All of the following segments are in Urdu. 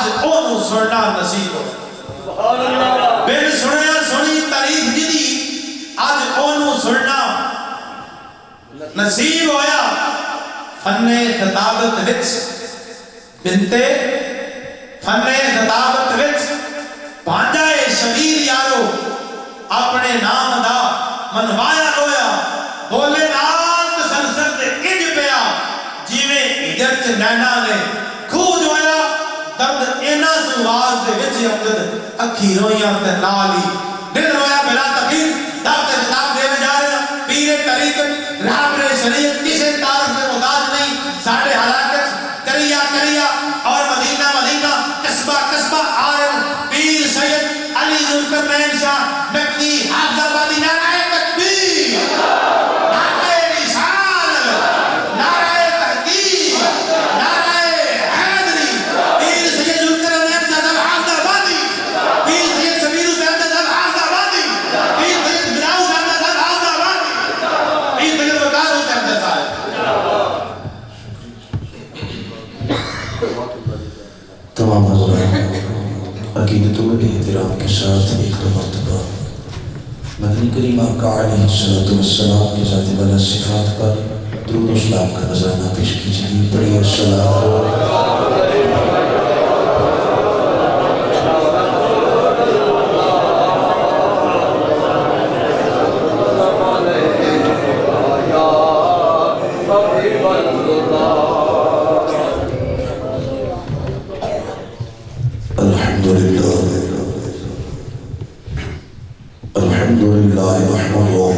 آج اونوں سننا نصیب ہو بن سنیا سنی تعریف جدی آج اونوں سننا نصیب ہویا فن خطابت وچ بنتے فن خطابت وچ بھانجائے شبیر یارو اپنے نام دا منوایا ہویا بولے نال تسلسل دے اج پیا جیویں ہجر چ نینا نے کھوج ہویا درد اینا سواز دے وچ امدد اکھی رویاں تے نالی دل رویا بلا تخیر دعوت خطاب دے جا رہے ہیں پیر طریقت رابر شریعت کسی تعارف میں محتاج نہیں ساڑھے حلاکت کریا کریا اور مدینہ مدینہ قصبہ قصبہ عالم پیر سید علی ذوالقرنین شاہ نقوی حافظ آبادی نعرہ تکبیر نعرہ رسالت نعرہ تحقیق نعرہ حیدری پیر سید ذوالقرنین شاہ صاحب حافظ آبادی پیر سید شبیر حسین صاحب حافظ آبادی پیر سید بلاؤ صاحب حافظ آبادی پیر سید وقار حسین صاحب تمام حضرات عقیدتوں میں احترام کے ساتھ ایک دو مرتبہ مدنی کریم آقا علیہ السلام کے ذات والا صفات پر درود و سلام کا نذرانہ پیش کیجیے بڑی السلام الحمدللہ نحمدہ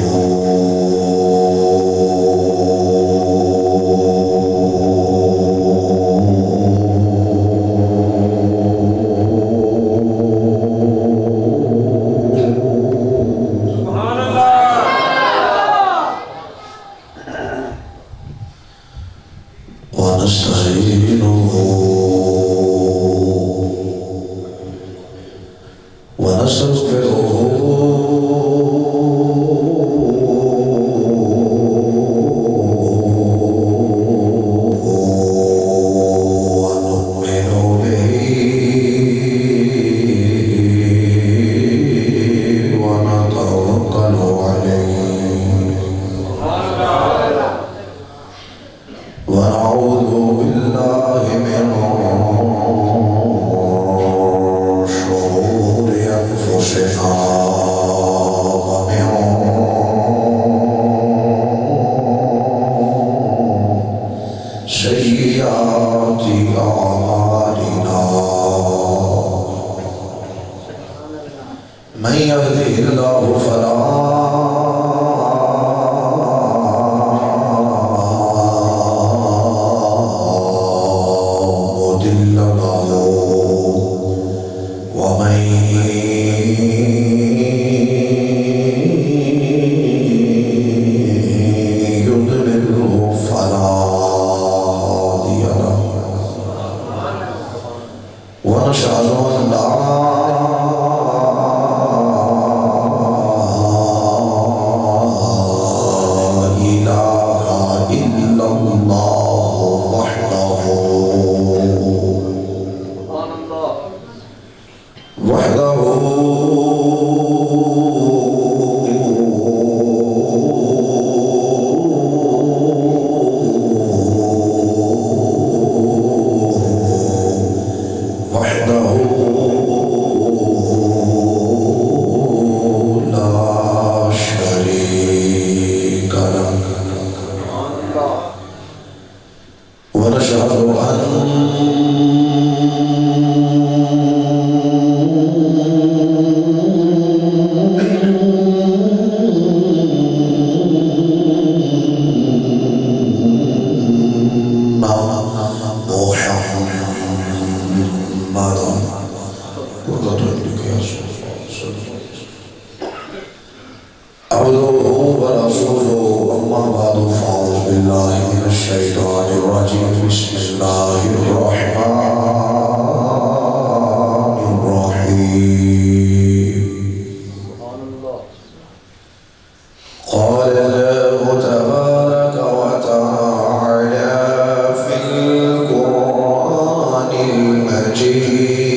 المجيد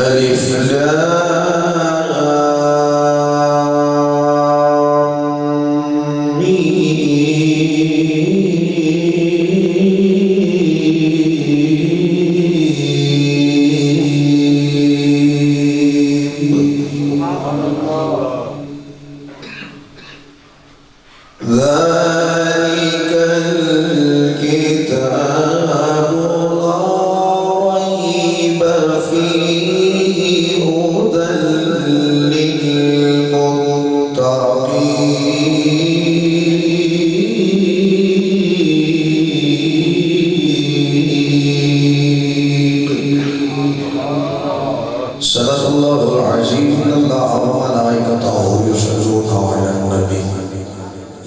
الف لام میم ذلك الكتاب لا ريب فيه هدى للمتقين صدق الله العظيم إن الله وملائكته يصلون على النبي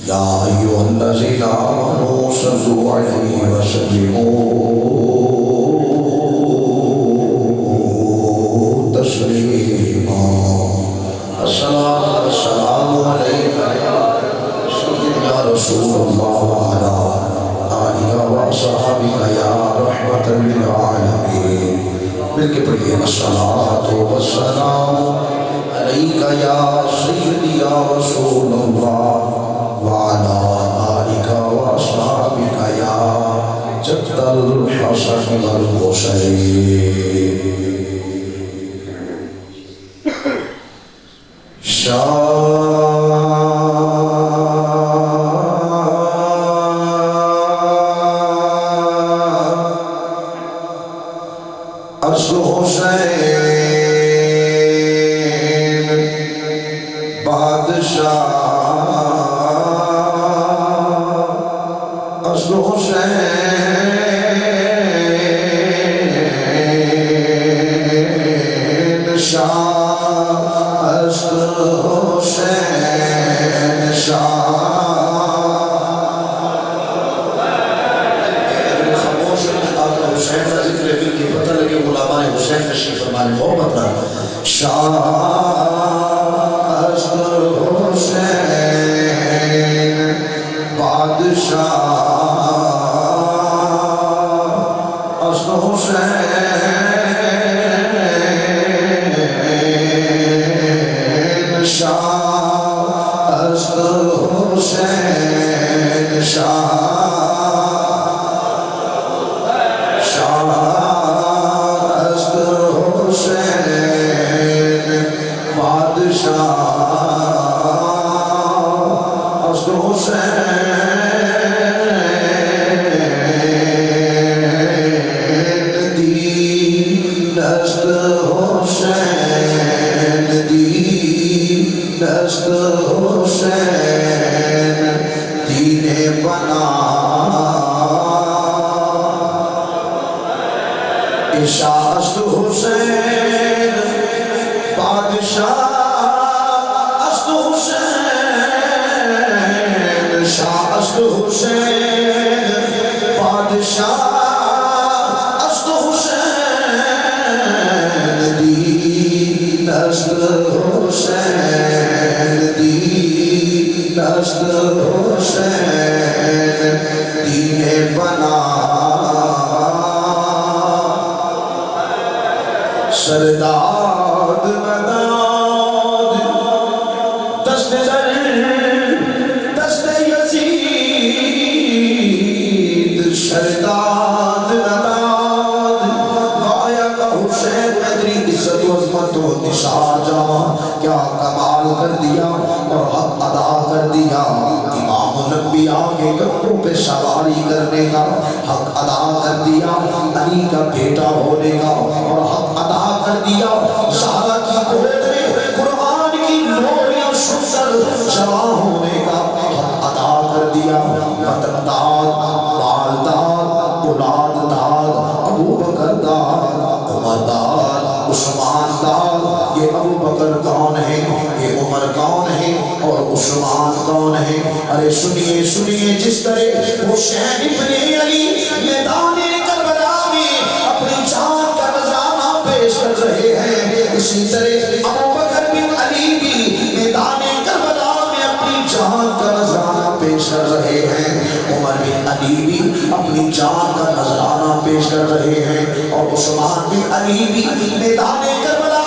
يا أيها الذين آمنوا صلوا عليه وسلموا تسليما الصلاة والسلام عليك يا رسول الله وعلى آلك وأصحابك يا رحمة للعالمين مل کے پڑھیے الصلاة والسلام علیک یا سیدی یا رسول اللہ وعلا آلک واصحابک یا جد الحسن والحسین اصل حسین بادشاہ اصل حسین شاہ اصل حسین شاہ حسین کا ذکر ہے کہ پتہ لگے علماء حسین تشریف فرمانے محبت نہ شاہ اصل حسین بادشاہ اصل حسین شاہ اصل حسین شاہ شاہ اصل حسین بادشاہ اصل حسین شاہ اصل حسین بادشاہ اصل حسین دین اصل حسین دین اصل حسین دین بنا سرداد مداد دست در دست یزید سرداد مداد غایا کا حسین مدری عزت و عظمت و نشان جہاں کیا کمال کر دیا اور حق ادا کر دیا امام الانبیاء کے کندھوں پہ سواری کرنے کا حق ادا کر دیا علی کا بیٹا ہونے کا اور حق ادا کر دیا زہرا کی گود میں قرآن کی لوریاں سن کر جوان ہونے کا حق ادا کر دیا وطن داد بال داد اولاد داد ابو بکر داد عمر داد عثمان داد یہ ابو بکر کون ہے یہ عمر کون ہے اور عثمان کون ہے ارے سنیے سنیے جس طرح حسین ابن علی میدان کربلا میں اپنی جان کا نذرانہ پیش کر رہے ہیں اسی طرح ابو بکر بن علی بھی میدان کربلا میں اپنی جان کا نذرانہ پیش کر رہے ہیں عمر بن علی بھی اپنی جان کا نذرانہ پیش کر رہے ہیں اور عثمان بن علی بھی میدان کربلا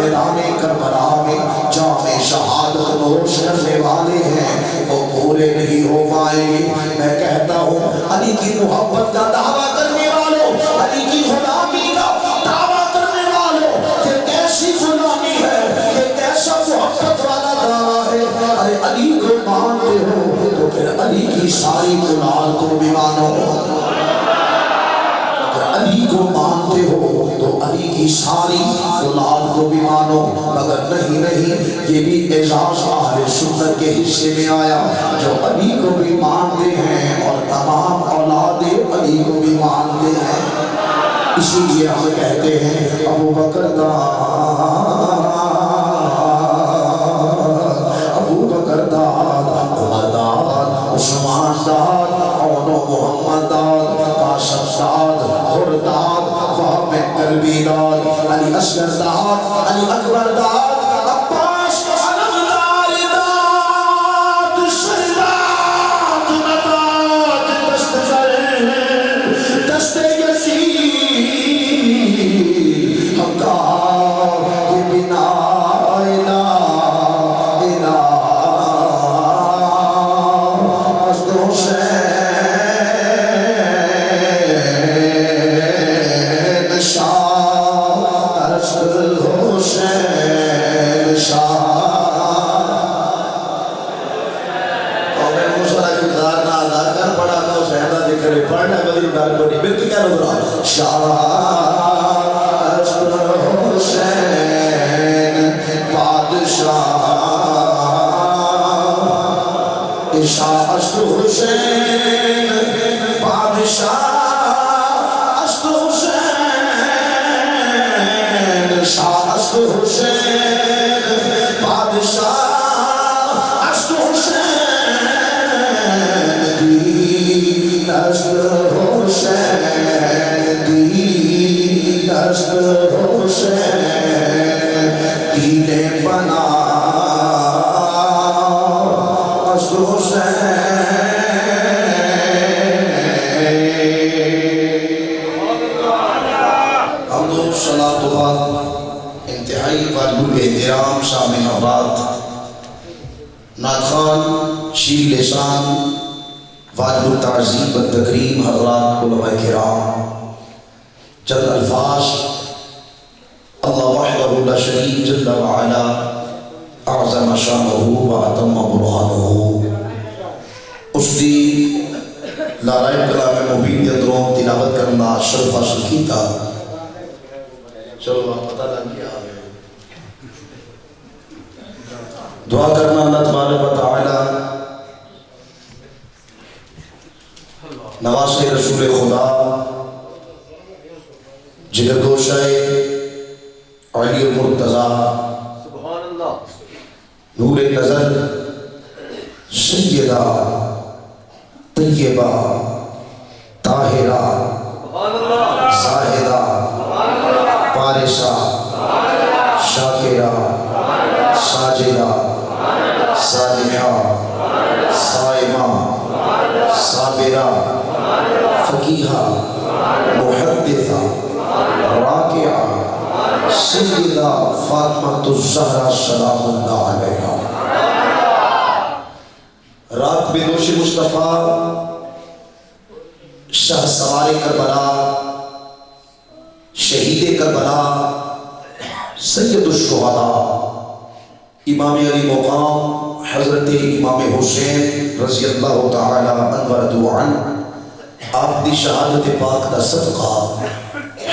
میدان کربلا میں جام شہادت نوش کرنے والے ہیں وہ پورے نہیں ہو پائیں گے. میں کہتا ہوں علی کی محبت کا دعویٰ کرنے والوں، علی کی غلامی کا دعویٰ کرنے والوں، یہ کیسی غلامی ہے، یہ کیسا محبت والا دعویٰ ہے. ارے علی کو مانتے ہو تو پھر علی کی ساری اولاد کو بھی مانو. علی کو مانتے ہو تو علی کی ساری اولاد کو بھی مانو. مگر نہیں یہ بھی اعزاز اہل سنت کے حصے میں آیا جو علی کو بھی مانتے ہیں اور تمام اولاد علی کو بھی مانتے ہیں. اسی لیے ہم کہتے ہیں ابو بکر داد، عمر داد، عثمان داد، عون و محمد داد، قاسم داد، حر داد، وہب قلبی داد، علی اصغر داد، علی اکبر داد، عباس علمدار داد، سرداد نداد، دست زر، دست یزید، ہم کہا کہ بنا واجب التعظیم والتکریم حضرات علماء کرام، چند الفاظ اللہ وحدہ لا شریک جل وعلا اعظم شانہ و اتم برہانہ اس دی لارائب کلام مبین یدروں تلاوت کرنا شرف حاصل کیتا. چلو آپ پتہ لگ گیا دعا کرنا اللہ تبارک و تعالی نواز رسول خدا جگر گوشہ علی المرتضی نور نظر سیدہ طیبہ طاہرہ زاہدہ پارسہ شاکرہ ساجدہ صالحہ صائمہ صابرہ فقیہہ محدثہ راکعہ سیدہ فاطمہ الزہرا سلام اللہ علیہا. رات بدوش مصطفیٰ شاہ سوار کربلا شہید کربلا سید الشہداء امام علی مقام حضرت امام حسین رضی اللہ تعالی عنہ ورضوا عنہ آپ دی شہادت پاک دا صدقہ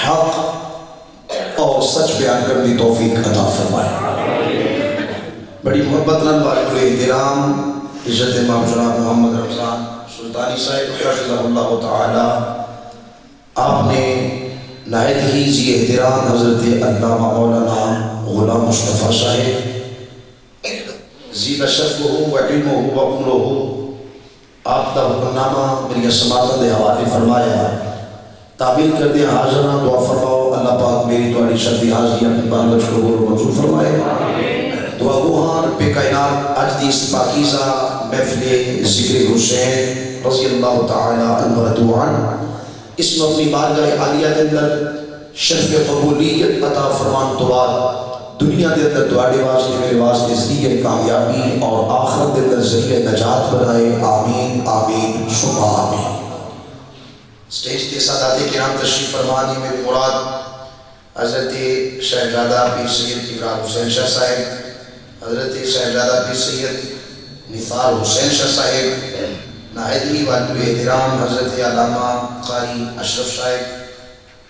حق اور سچ بیان کرنے توفیق عطا فرمائے. بڑی محبت نال والد احترام عزت امام جناب محمد رمضان سلطانی صاحب حفظہ اللہ تعالی، آپ نے نہایت ہی ذی احترام حضرت علامہ مولانا غلام مصطفیٰ صاحب زید شرفہ و علمہ و عمرہ آپ کا حکم نامہ میری سماعت دے حوالے فرمایا. تعبیر کر دیں حاضرہ دعا فرماؤ اللہ پاک میری تمہاری شرطی حاضری اپنی بارگاہ قبول و منظور فرمائے. دعا گوہان پہ کائنات آج دی اس پاکیزہ محفل ذکر حسین رضی اللہ تعالی عنہ ورضوا عنہ اس میں اپنی بارگاہ عالیہ کے اندر شرف قبولیت عطا فرمان تو بعد دنیا دے اندر تواڈے واسطے میرے واسطے ذریعہ کامیابی اور آخرت دے اندر ذریعہ نجات بنائے، آمین آمین ثم آمین۔ سٹیج تے سادات کرام تشریف فرمانی میں مراد حضرت شہزادہ پیر سید ابراہیم حسین شاہ صاحب، حضرت شہزادہ پیر سید نثار حسین شاہ صاحب، نہایت والد احترام حضرت علامہ قاری اشرف صاحب،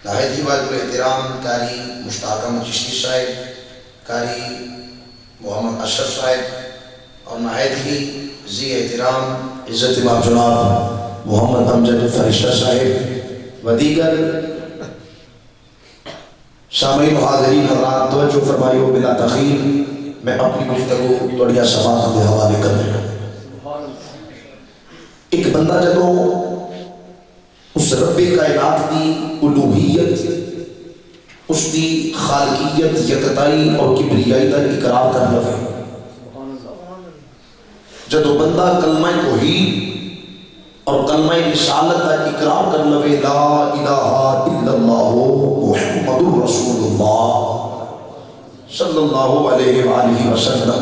نہایت والد احترام قاری مشتاق احمد چشتی صاحب، قاری محمد اشرف صاحب، اور نہایت ہی ذی احترام عزت امام جناب محمد امجد فرشتہ صاحب و دیگر سامعین و حاضرین حضرات، توجہ فرمائیو بلا تاخیر میں اپنی گفتگو توڑیا سماعت کے حوالے کر رہا ہوں۔ ایک بندہ جدوں اس رب کائنات کی الوہیت، اس کی خالقیت، یکتائی اور کبریائی کا اقرار کر لے، جدوں بندہ کلمہ توحید اور کلمہ رسالت کا اقرار کر لے، لا الہ الا اللہ محمد رسول اللہ صلی اللہ علیہ وآلہ وسلم،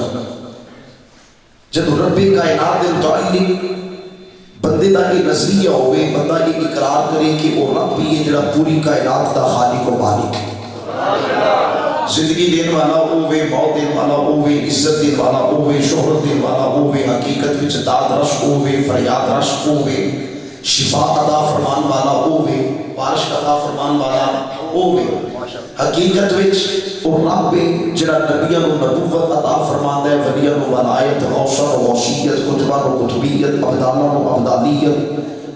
جدوں رب کائنات دے متعلق بندے دا یہ نظریہ ہوئے، بندہ یہ اقرار کرے کہ وہ رب بھی ہے جڑا پوری کائنات دا خالق و مالک ہے، زندگی دین والا ہوئے، موت دین والا ہوئے، عزت دین والا ہوئے، شہرت دین والا ہوئے، حقیقت وچ داد رش ہوئے، فریاد رش ہوئے، شفا عطا فرمان والا ہوئے، بارش عطا فرمان والا ہوئے، حقیقت وچ وہ رب جڑا نبیوں کو نبوت عطا فرماندا ہے، ولیاں کو ولایت، غوثیت و غوثیت، کتباں کو کتبیت، ابدالاں کو ابدالیت،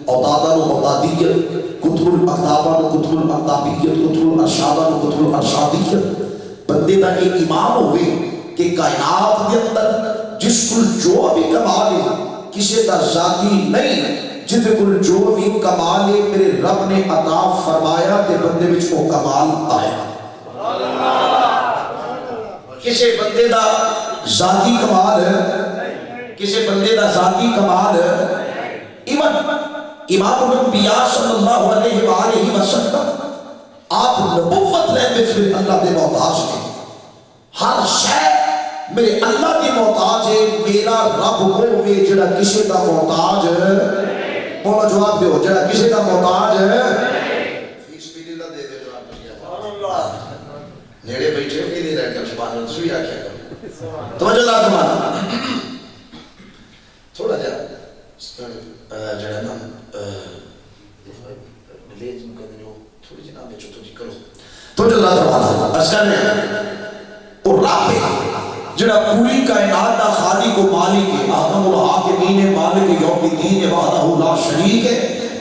اوتاداں کو اوتادیت، کتب الاقطاباں کو کتب الاقطابیت، کتب الارشاداں کو کتب الارشادیت۔ بندے دا ایک ایمان ہوئے کہ کائنات کے اندر جس کل جو بھی کمال ہے کسی دا ذاتی نہیں، جس کل جو بھی کمال ہے میرے رب نے عطا فرمایا تے بندے وچ وہ کمال آیا۔ کسی بندے دا ذاتی کمال ہے، کسی بندے دا ذاتی کمال ہے، امام الانبیاء صلی اللہ علیہ وآلہ وسلم آپ نبوت لیندے پھر اللہ دے محتاج نے، ہر شے میرے اللہ دی محتاج ہے، میرا رب ہوئے جڑا کسی دا محتاج ہے، بولو جواب دیو، جڑا کسی دا محتاج ہے، فیس بھی اللہ دے دے جواب نیڑے بیٹھے بھی نہیں رہ کر سبحان اللہ سوئی آکھیا کر توجہ اللہ تمہارا تھوڑا جڑا نا لیج مقدر ہو تھوڑی جناب بچو تو جی کرو تو جو اللہ تعالیٰ عرض کر رہے ہیں اور رب ہے جڑا پوری کائنات دا خالق و مالک ہے، احکم الحاکمین مالک یوم الدین وحدہ لا شریک ہے،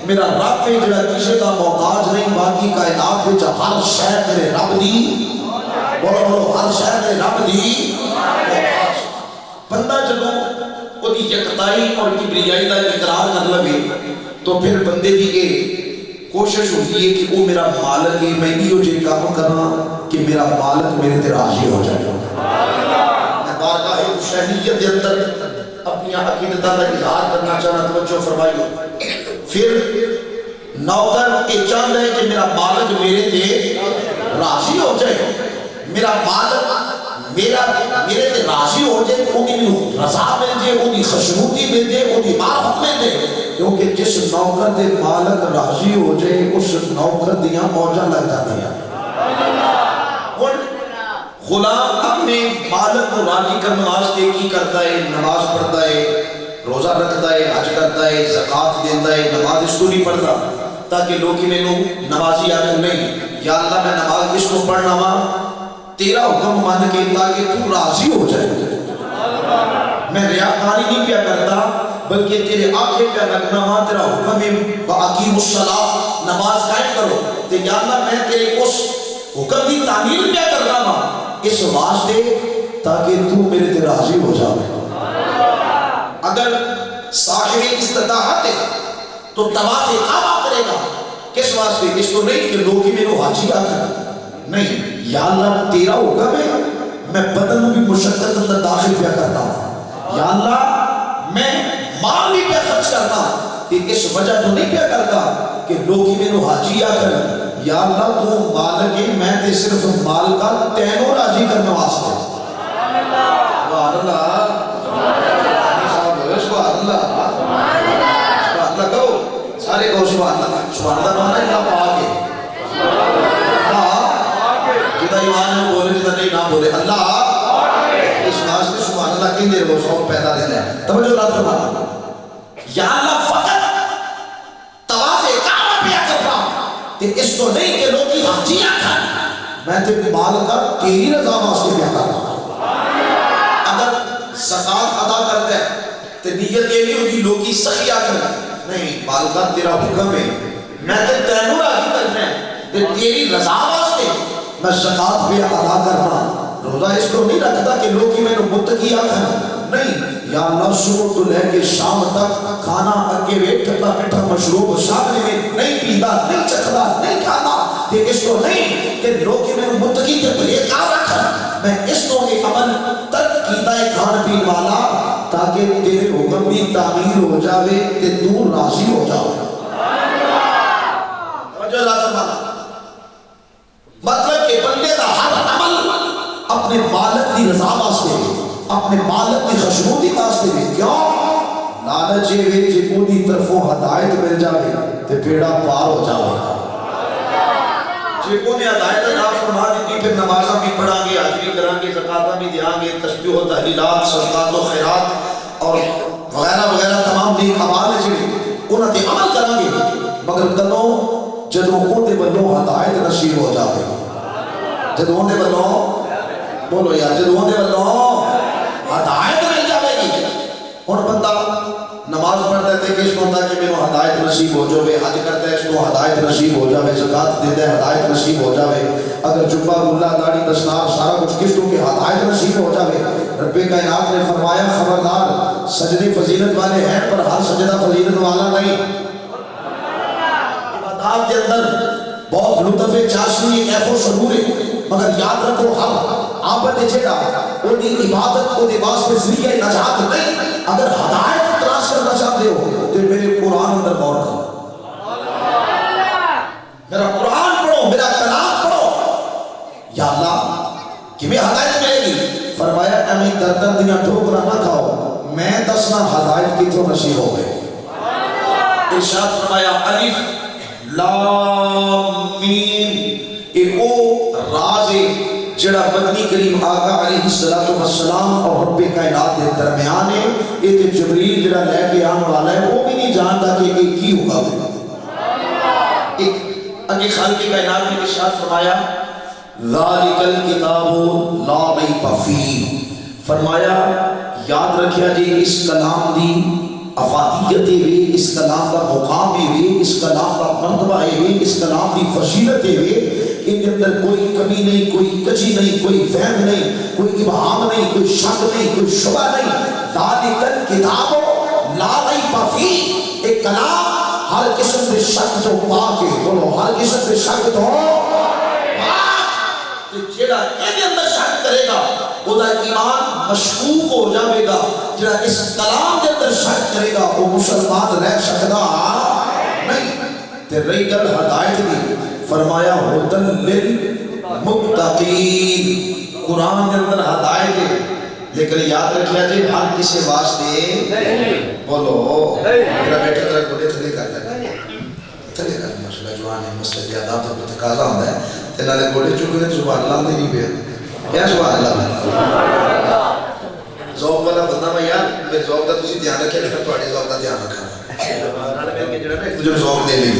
میرا رب ہے جڑا کسی دا محتاج نہیں، باقی کائنات وچ ہر شے میرے رب دی، بولو بولو ہر شے میرے رب دی۔ بندہ جدوں وہ دی یکتائی اور کبریائی دا اقرار کر لے تو پھر بندے دی یہ کوشش ہوتی ہے کہ وہ میرا مالک ہے، میں بھی وہ جن کام کرنا کہ میرا مالک میرے تے راضی ہو جائے۔ میں بارگاہ حسینیت کے اندر اپنی عقیدت کا اظہار کرنا چاہنا، توجہ فرمائیو۔ پھر نوکر یہ چاہتا ہے کہ میرا مالک میرے تے راضی ہو جائے، میرا مالک میرے تے راضی ہو جائے، وہ کی رضا مل جائے، وہ کی خوشنودی مل جائے، وہ کی معرفت مل جائے، کیونکہ جس نوکر دے مالک راضی ہو جائے اس نوکر دیاں موجہ لگ جاتی ہیں۔ غلام اپنے مالک کو راضی کرنے واسطے کی کرتا ہے؟ نماز پڑھتا ہے، روزہ رکھتا ہے، حج کرتا ہے، زکوٰۃ دیتا ہے، نماز اس کو نہیں پڑھتا تاکہ لوگ میں نو نمازی آکر نہیں، یا اللہ میں نماز اس کو پڑھنا وا تیرا حکم مان کے تاکہ تو راضی ہو جائے، میں ریاکاری نہیں کیا کرتا بلکہ تیرے آنکھیں پہ لگنا ہوا تیرا حکم ہے وَأَقِيمُوا الصَّلَاةَ نماز قائم کرو، تو یا اللہ میں تیرے اس حکم کی تعمیل پہ کرنا ہوا اس واسطے تاکہ تو میرے تے راضی ہو جائے۔ اگر صاحب استطاعت ہے تو طواف کعبہ کرے گا، کس واسطے؟ اس کو نہیں کہ لوگ ہی میرے حاجی آ کر نہیں، یا اللہ تیرا حکم ہے میں بدن بھی مشقت اندر داخل پہ کرتا ہوں، یا اللہ میں مال بھی پہ خرچ کرتا ہوں کہ اس وجہ تو نہیں پہ کرتا کہ لوگ ہی میرے حاجی آ کر یا اللہ تو مالک ہے، میں تے صرف مال کا تینوں راضی کرنے واسطے۔ سبحان اللہ، سبحان اللہ، سبحان اللہ کہو، سارے کہو سبحان اللہ۔ سبحان اللہ مانا اللہ پاک ہے، جدا ایمان ہے بولے جدا نہیں نہ بولے، اللہ اس واسطے سبحان اللہ کی دیر وہ شعور پیدا دینا ہے۔ توجہ رات فرمانا، یا اللہ فقط طواف کعبہ پہ کرتا کہ اس کو نہیں کہ لوگ کی حجیاں کھائیں، میں تے مال کا تیری رضا واسطے پہ کرتا۔ اگر زکات ادا کرتا ہے تو نیت یہ نہیں ہوگی لوگ کی سخیہ کریں، نہیں، مال کا تیرا حکم ہے، میں تے تینوں راضی کرنا ہے تے تیری رضا واسطے میں زکات بھی ادا کرنا۔ روزہ اس کو نہیں رکھتا کہ لوگ کی میں نے متقی آکھا، نہیں، یا اللہ صبح تو لے کے شام تک کھانا اگے ویٹ ٹھنڈا میٹھا مشروب سامنے میں نہیں پیتا، نہیں چکھتا، نہیں کھاتا، کہ اس کو نہیں کہ لوگ کی میں نے متقی کے پرہیزگار رکھا، میں اس کو ایک عمل ترک کیتا ہے کھان پین والا تاکہ تیرے حکم بھی تعمیل ہو جاوے تے تو راضی ہو جاوے۔ مطلب کہ بندے دا ہر عمل اپنے مالک دی رضا واسطے، اپنے مالک دی خشنودی واسطے بھی، کیوں؟ لالچ وے جے کو دی طرفوں ہدایت مل جاوے تے بیڑا پار ہو جاوے۔ جے کو نے ہدایت عطا فرما دی پھر نمازاں بھی پڑھاں گے، حج بھی کریں گے، زکاتاں بھی دیاں گے، تسبیح و تحلیلات، صدقات و خیرات اور وغیرہ وغیرہ تمام دین اعمال جڑے انہاں تے عمل کریں گے، مگر کدوں جدوں اودے ولوں ہدایت نصیب ہو جاوے، جدوں اودے ولوں بولو یار، جدوں اودے ولوں ہدایت مل جاوے گی۔ ہن بندہ نماز پڑھتا ہے کہ اس کو ہوتا ہے کہ میرے ہدایت نصیب ہو جاوے، حج کرتا ہے اس کو ہدایت نصیب ہو جاوے، زکات دیتا ہے ہدایت نصیب ہو جاوے، اگر جبہ اللہ داڑھی دستار سارا کچھ کس کو کہ ہدایت نصیب ہو جاوے۔ رب کائنات نے فرمایا خبردار سجدے فضیلت والے ہیں پر ہر سجدہ فضیلت والا نہیں۔ عبادات کے اندر بہت لطف چاشنی ایک ایفو شعور ہے، مگر یاد رکھو ہر عابد جیڑا وہ دی عبادت کو دی واسطے ذریعہ نجات نہیں، اگر ہدایت تلاش کرنا چاہتے ہو تو میرے قرآن اندر غور کرو، میرا قرآن پڑھو، میرا کلام پڑھو۔ یا اللہ کہ میں ہدایت ملے گی، فرمایا امی دردر دیاں ٹھوکراں نہ کھاؤ، میں دسنا ہدایت کی تو نصیب ہو گئے۔ ارشاد فرمایا الف لام میم، ایک او راز ہے جڑا مدنی کریم آقا علیہ السلام اور رب کائنات کے درمیان ہے، یہ تے جبریل جڑا لے کے آنے والا ہے وہ بھی نہیں جانتا کہ یہ کی ہوگا۔ ایک اگے خالق کائنات نے ارشاد فرمایا ذالک الکتاب لا ریب فیہ، فرمایا یاد رکھیا جی اس کلام دی افادیت ہے، اس کلام کا مقام ہے، اس کلام کا مرتبہ ہے، اس کلام کی فضیلت ہے، ان کے اندر کوئی کمی نہیں، کوئی کجی نہیں، کوئی فہم نہیں، کوئی ابہام نہیں، کوئی شک نہیں، کوئی شبہ نہیں۔ ذالک الکتاب لا ریب فیہ، ایک کلام ہر قسم سے شک تو پاک ہے، بولو ہر قسم سے شک تو پاک، جیڑا یہ اندر شک کرے گا وہ دا ایمان مشکوک ہو جاوے گا، جڑا اس کلام کے اندر شک کرے گا وہ مسلمان رہ سکتا نہیں۔ تے رہی گل ہدایت دی، فرمایا ہدن للمتقین، قرآن کے اندر ہدایت ہے، لیکن یاد رکھیا جی ہر کسی واسطے، بولو میرا بیٹا ترہ گھوڑے تھلے کر لگا، تھلے کر ماشاءاللہ جوان ہے، مسجد آداب تو تقاضا ہوتا ہے، تے نالے گھوڑے چکے نے سبحان اللہ دے نہیں پیا، یا سبحان اللہ ذوق والا بندہ میں یار میرے ذوق کا تسی دھیان رکھے، پھر تھوڑے ذوق کا دھیان رکھا نالے مل کے جڑا نا ایک دوسرے ذوق دے لیں،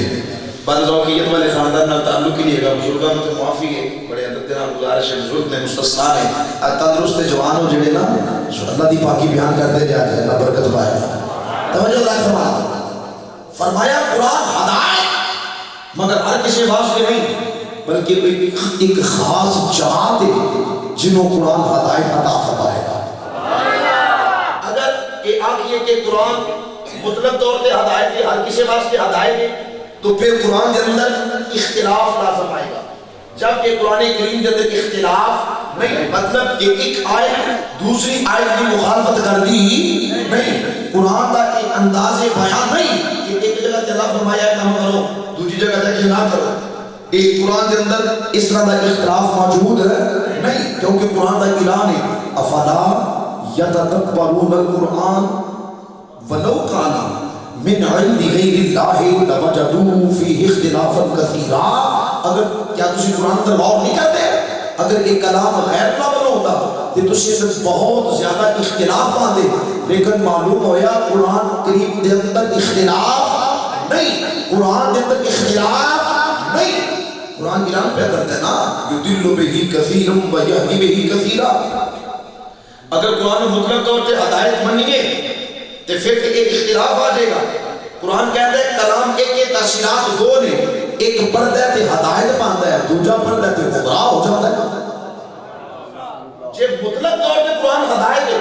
بعد ذوقیت والے خاندان نال تعلق ہی نہیں ہے، بزرگاں تو معافی ہے، بڑے اندر تیرا گزارش ہے، بزرگ میں مستثنا ہے، تندرست جوان ہو جڑے نا اللہ دی پاکی بیان کرتے جا رہے، اللہ برکت پائے گا۔ توجہ اللہ فرمایا، فرمایا قرآن ہدایت مگر ہر کسی واسطے نہیں، بلکہ ایک خاص جماعت ہے جنہوں قرآن ہدایت عطا فرمائے گا۔ اگر یہ آگئے کہ قرآن مطلق طور پہ ہدایت ہے، ہر کسی واسطے ہدایت ہے، تو پھر قرآن کے اندر اختلاف لازم آئے گا، جبکہ قرآن کریم کے اندر اختلاف نہیں، مطلب کہ ایک آیت دوسری آیت کی مخالفت کر دی نہیں، قرآن کا ایک انداز بیان نہیں کہ ایک جگہ اللہ فرمایا ہے کام کرو، دوسری جگہ جا کے نہ کرو، ایک قرآن کے اندر اس طرح کا اختلاف موجود ہے نہیں، کیونکہ قرآن کا اعلان ہے افلا یتدبرون القرآن ولو کان من عند غیر اللہ لوجدوا فیہ اختلافا کثیرا. اگر کیا تسی قرآن پر غور نہیں کرتے؟ اگر ایک کلام غیر قابل ہوتا تو تسی اس بہت زیادہ اختلاف پاتے، لیکن معلوم ہویا قرآن کریم دے اندر اختلاف نہیں، قرآن دے اندر اختلاف نہیں. قرآن اعلان پہ کرتا ہے نا یضل بہ کثیرا و یہدی بہ کثیرا. اگر قرآن مطلق طور پہ ہدایت منیے تو پھر ایک اختلاف آ جائے گا. قرآن کہتا ہے کلام ایک تاثیرات دو نے، ایک پڑھتا ہے تو ہدایت پاتا ہے، دوسرا پڑھتا ہے تو گمراہ ہو جاتا ہے. جب مطلق طور پہ قرآن ہدایت ہے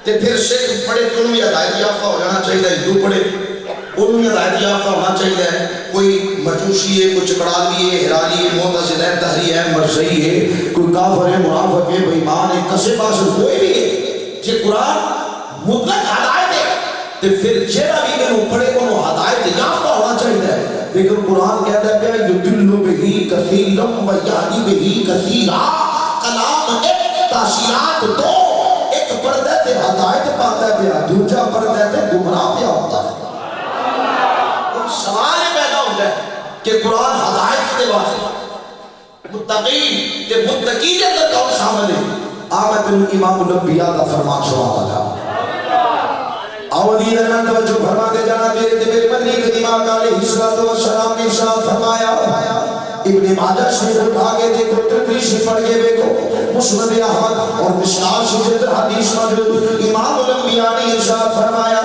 تو پھر سکھ پڑھے تو انہوں بھی ہدایت یافتہ ہو جانا چاہیے، ہندو پڑھے انہوں بھی ہدایت یافتہ ہونا چاہیے. کوئی مجوسی ہے، کوئی چکڑاوی ہے، ہرالی ہے، معتزلہ ہے، دہری ہے، مرزئی ہے، کوئی کافر ہے، منافق ہے، بے ایمان ہے، کسے پاس کوئی بھی ہے. جے قرآن مطلق ہدایت ہے تو پھر جیڑا بھی انہوں پڑھے انہوں ہدایت یافتہ ہونا چاہیے. لیکن قرآن کہتا ہے کہ یضل بہ کثیرا و یہدی بہ کثیرا. کلام ایک، تاثیرات دو، ایک پڑھتا ہے تو ہدایت پاتا ہے پیا، دوسرا پڑھتا ہے تو گمراہ پیا ہوتا ہے. سوال یہ پیدا ہوتا ہے کہ قرآن ہدایت کے واسطے متقین تے متقی کے اندر کون شامل ہے؟ آمد امام الانبیاء کا فرمان سنا لگا. اولین من توجہ فرما دے جانا میرے تے میرے مدنی قدیم آقا علیہ الصلوۃ والسلام نے ارشاد فرمایا. ابن ماجہ شریف اٹھا کے دیکھو، ترمذی شریف پڑھ کے دیکھو، مسند احمد اور مشکات شریف کے حدیث موجود. امام الانبیاء نے ارشاد فرمایا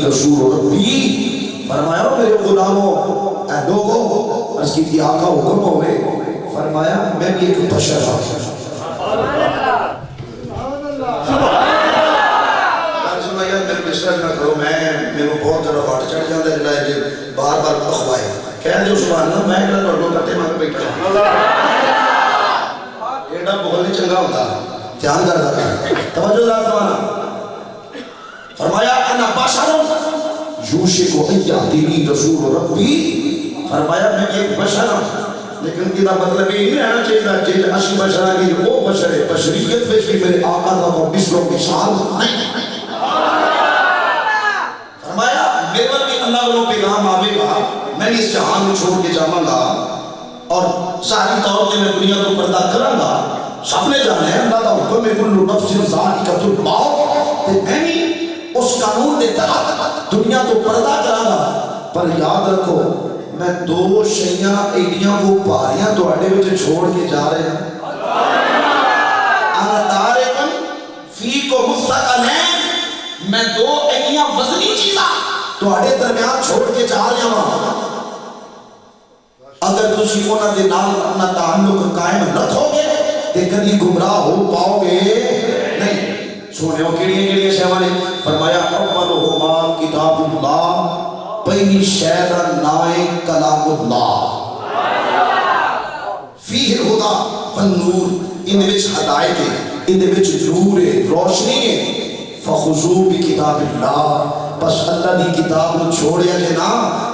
رسول ربی. فرمایا میرے غلاموں اے لوگوں، اس کی آقا حکم ہوئے، فرمایا میں بھی ایک بشر ہوں. میرے بسر نہ کرو، میرے بہت طرح ہارٹ چڑھ جاتا ہے جلائے جب بار بار بخوائے کہہ دو سبحان اللہ. میں کہنا لوگوں کرتے مانگ بیٹھا ایڈا بہت ہی چنگا ہوتا، دھیان کر رہا توجہ دار تمہارا. فرمایا انا بشر یوشک ان یأتینی رسول ربی. فرمایا میں ایک بشر ہوں، لیکن کیا مطلب یہ نہیں رہنا چاہیے جیسے اسی بشر کی وہ بشر ہے، بشریت میں بھی میرے آقا کا وہ مثل و مثال نہیں. فرمایا میرے بھی اللہ والوں پیغام آوے گا، میں بھی اس جہان میں چھوڑ کے جاواں گا اور ظاہری طور پہ میں دنیا کو پردہ کراں گا. سب نے جانا ہے اللہ کا حکم ہے کل نفس ذائقۃ الموت، تے میں بھی اس قانون کے تحت دنیا کو پردہ کراں گا. پر یاد رکھو میں دو شیاں ایڈیاں کو بھاریاں تواڈے وچ چھوڑ کے جا رہا ہوں. انا تارکن فیکم الثقلین، میں دو ایڈیاں وزنی چیزاں تواڈے درمیان چھوڑ کے جا رہا ہوں. اگر تسی انہاں دے نال اپنا تعلق قائم رکھو گے تے کبھی گمراہ ہو پاؤ گے نہیں. سنو کیڑیاں کیڑیاں شیواں نے فرمایا اولہما کتاب اللہ، پہلی شے دا نام ہے کلام اللہ. فیہ الہدی والنور، ان وچ ہدایت ہے، ان وچ نور ہے، روشنی ہے. فخذوا بکتاب اللہ، بس اللہ دی کتاب نو چھوڑیا جے نا،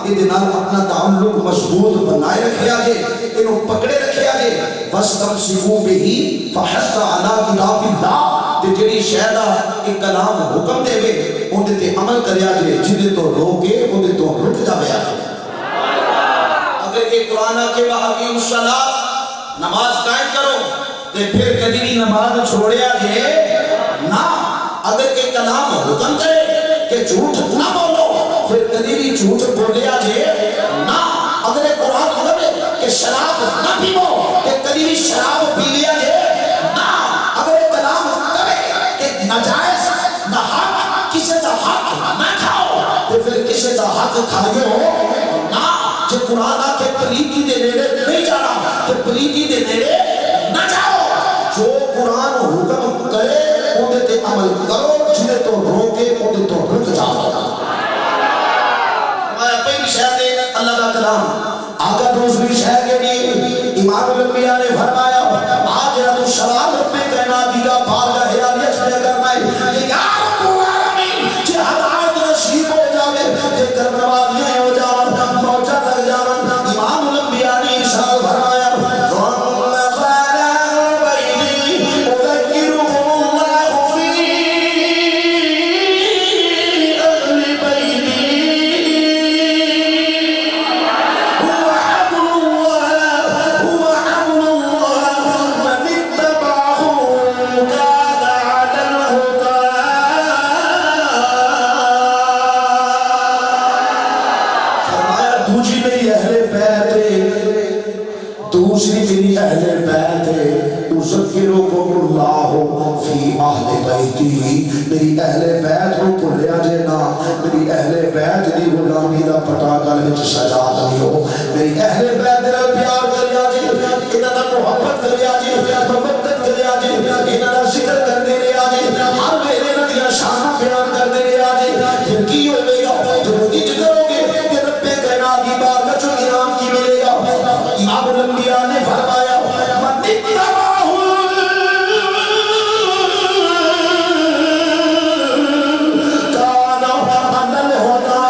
یہ نال اپنا تعلق مضبوط بنائے رکھیا جے، انہوں پکڑے رکھیا جے. واستمسکوا بہ فحسب علی کتاب اللہ، تے جڑی شے دا ایک کلام حکم دے وے اون تے عمل کریا جے، جدے تو روکے اون تو رک جاوے. اگر یہ قرآن کے واقعی الصلاۃ، نماز قائم کرو تے پھر کبھی بھی نماز چھوڑیا جے نا. اگر یہ کلام حکم کرے کہ جھوٹ نہ بولو، پھر کبھی بھی جھوٹ بولیا جے نا. اگر یہ قرآن حکم ہے کہ شراب نہ پیو، کہ کبھی بھی شراب پی لیا جے نا. اگر یہ کلام حکم ہے کہ ناجائز نہ حق کسی کا حق نہ کھاؤ، تو پھر کسی کا حق کھائیو نا. جو قرآن آ کے پلیتی دے نیڑے نہیں جانا تو پلیتی دے نیڑے نہ جاؤ. جو قرآن حکم کرے اودے تے عمل کرو، جنہیں تو روکے اودے تو رک جاؤ. ہمارا پہلی شہر دے اللہ کا کلام. آگا دوسری شہر کے لیے امام الانبیاء نے فرمایا حاجرۃ الشباب رب کائنات کا بارگاہ الہیہ سے کرنا ہے کہ یا رب العالمین جے ہدایت نصیب ہو جاوے تے کرم نوازیاں ہو جاون، موجہ لگ جاون. امام الانبیاء نے ارشاد فرمایا دوسری میری اہل بیت ہے اذکرکم اللہ فی اہل بیتی. میری اہل بیت کو بھولیا جے نا، میری اہل بیت دی غلامی دا پٹا گل وچ سجا دیو. میری اہل بیت دا پیار کریا جے، انہاں دا محبت کریا جے، محبت کریا جے، انہاں دا ذکر کرتے رہیا جے، ہر ویلے انہاں دی شان بیان کرتے رہیا جے. پھر کی ہوے گا جو انج کرو گے کہ رب کائنات کی بارگاہ وچ انعام کی ملے گا. امام الانبیاء نے فرمایا من اتبعہ کان علی الہدی.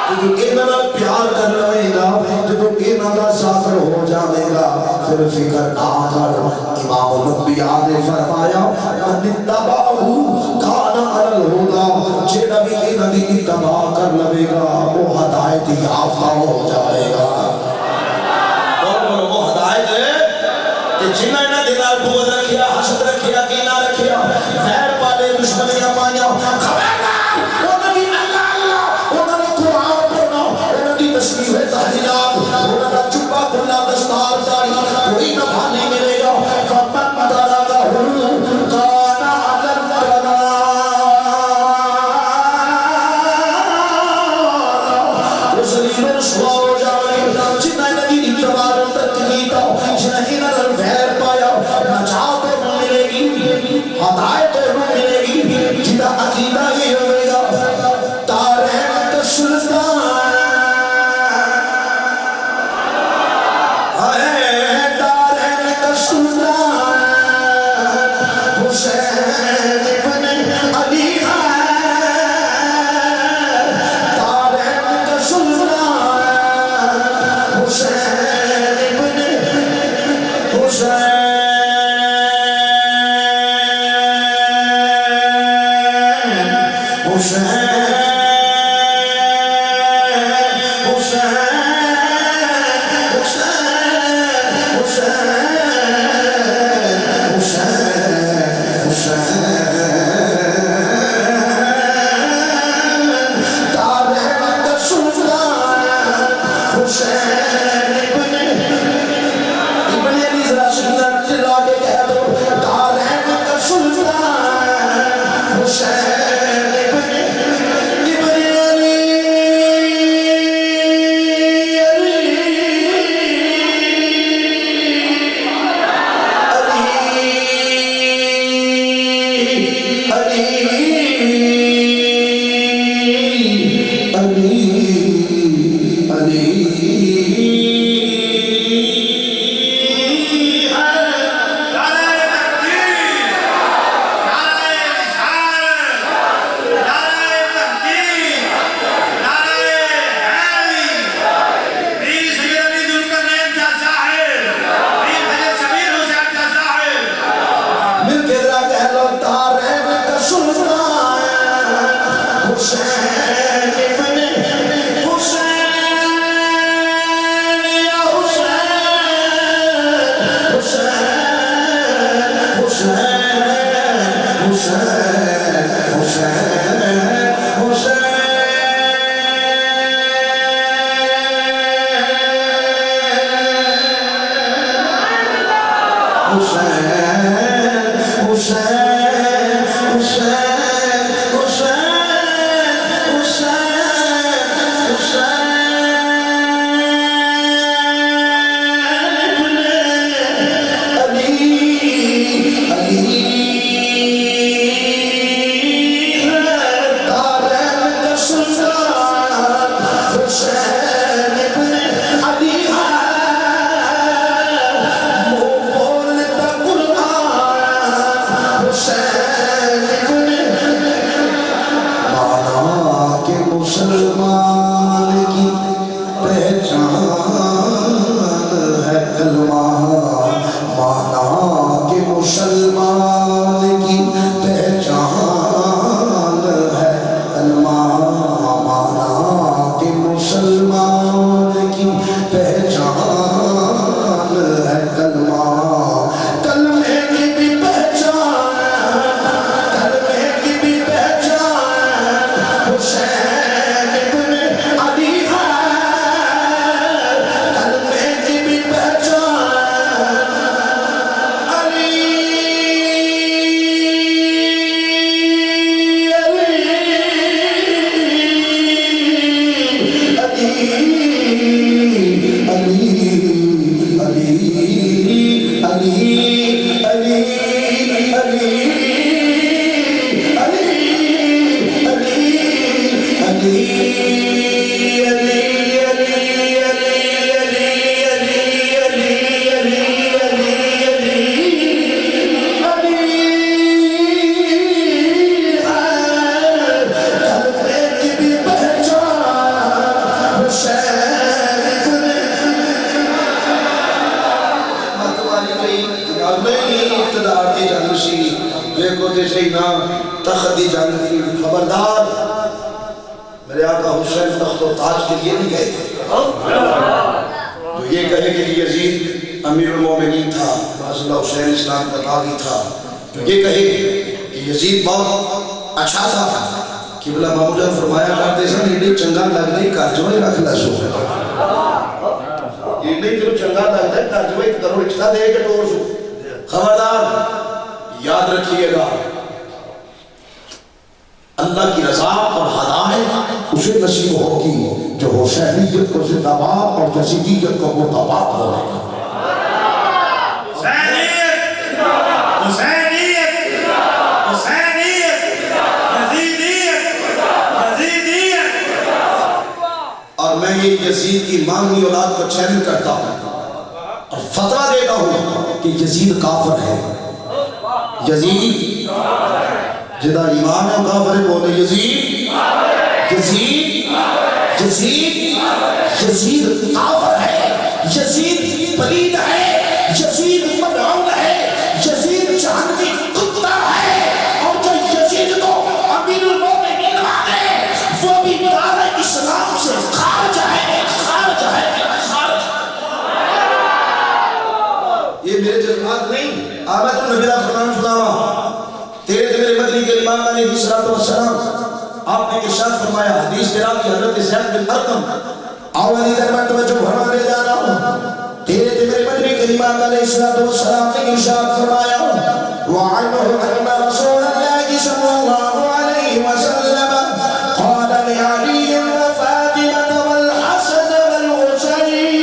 جب انہاں پیار کر لے گا، جب انہاں دا ساتھ ہو جاوے گا، پھر فکر نہ کر. امام الانبیاء نے فرمایا من اتبعہ کان علی الہدی، جیڑا بھی انہاں دی اتباع کر لے گا وہ ہدایت یافتہ ہو جائے گا. اور وہ ہدایت ہے کہ جنہاں انہاں دے نال بغض رکھیا، حسد رکھیا، کینہ رکھیا، غیر پالے، دشمنیاں پائیاں، خبردار انہاں دی اللہ اللہ، انہاں دا قرآن پڑھنا، انہاں دی تسبیح تحلیلات، انہاں دا چپا کھلا دستار داری، کوئی نفع نہیں ملے گا. فمن ترکہ کان علی الضلال. ذلیل رسوا ہو جائے جنہیں نبی اتباع ترک کیتا، جنہیں انہاں ویر پایا، نجات سینہ چلا کے کہہ دو دارین کا سلطان حسین ابن علی خبردار میرے آقا حسین تخت و تاج کے لیے نہیں گئے تھے تو یہ کہے کہ یزید امیر المومنین تھا رضی اللہ حسین اسلام کا باغی تھا تو یہ کہے کہ یزید بہت اچھا تھا قبلہ معمولا فرمایا کرتے سن ایڈی چنگا لگنے کارجوئی رکھ لسو ایڈی جو چنگا لگتا ہے کارجوئی کرو رشتہ دے کے ٹور سو خبردار یاد رکھیے گا اللہ کی رضا اور ہدایت اسے نصیب ہوگی جو حسینیت کو زندہ باد اور یزیدیت کو مرتبات ہو حسینیت حسینیت حسینیت یزیدیت یزیدیت اور میں یہ یزید کی مانگی اولاد کو چیلنج کرتا ہوں اور فتویٰ دیتا ہوں کہ یزید کافر ہے یزید جدا ایمان ہے کافر ہے بولے یزید یزید یزید یزید کافر ہے یزید پلید ہے یزید ملعون ہے یزید جہنمی کتا ہے اور جو یزید کو امیر المومنین مانے وہ بھی دار اسلام سے خارج ہے خارج ہے خارج یہ میرے جذبات نہیں آمد النبی فرمان سناوا تیرے تیرے مدنی کے امام علیہ السلام آپ نے ارشاد فرمایا حدیث جناب کی حضرت زید بن ارقم آوانی دربار توجہ بھرما لے جا رہا ہوں تیرے تیرے مدنی کے کریم علیہ الصلوۃ والسلام نے ارشاد فرمایا وعنہ ان رسول اللہ صلی اللہ علیہ وسلم قال لعلی وفاطمة والحسن والحسين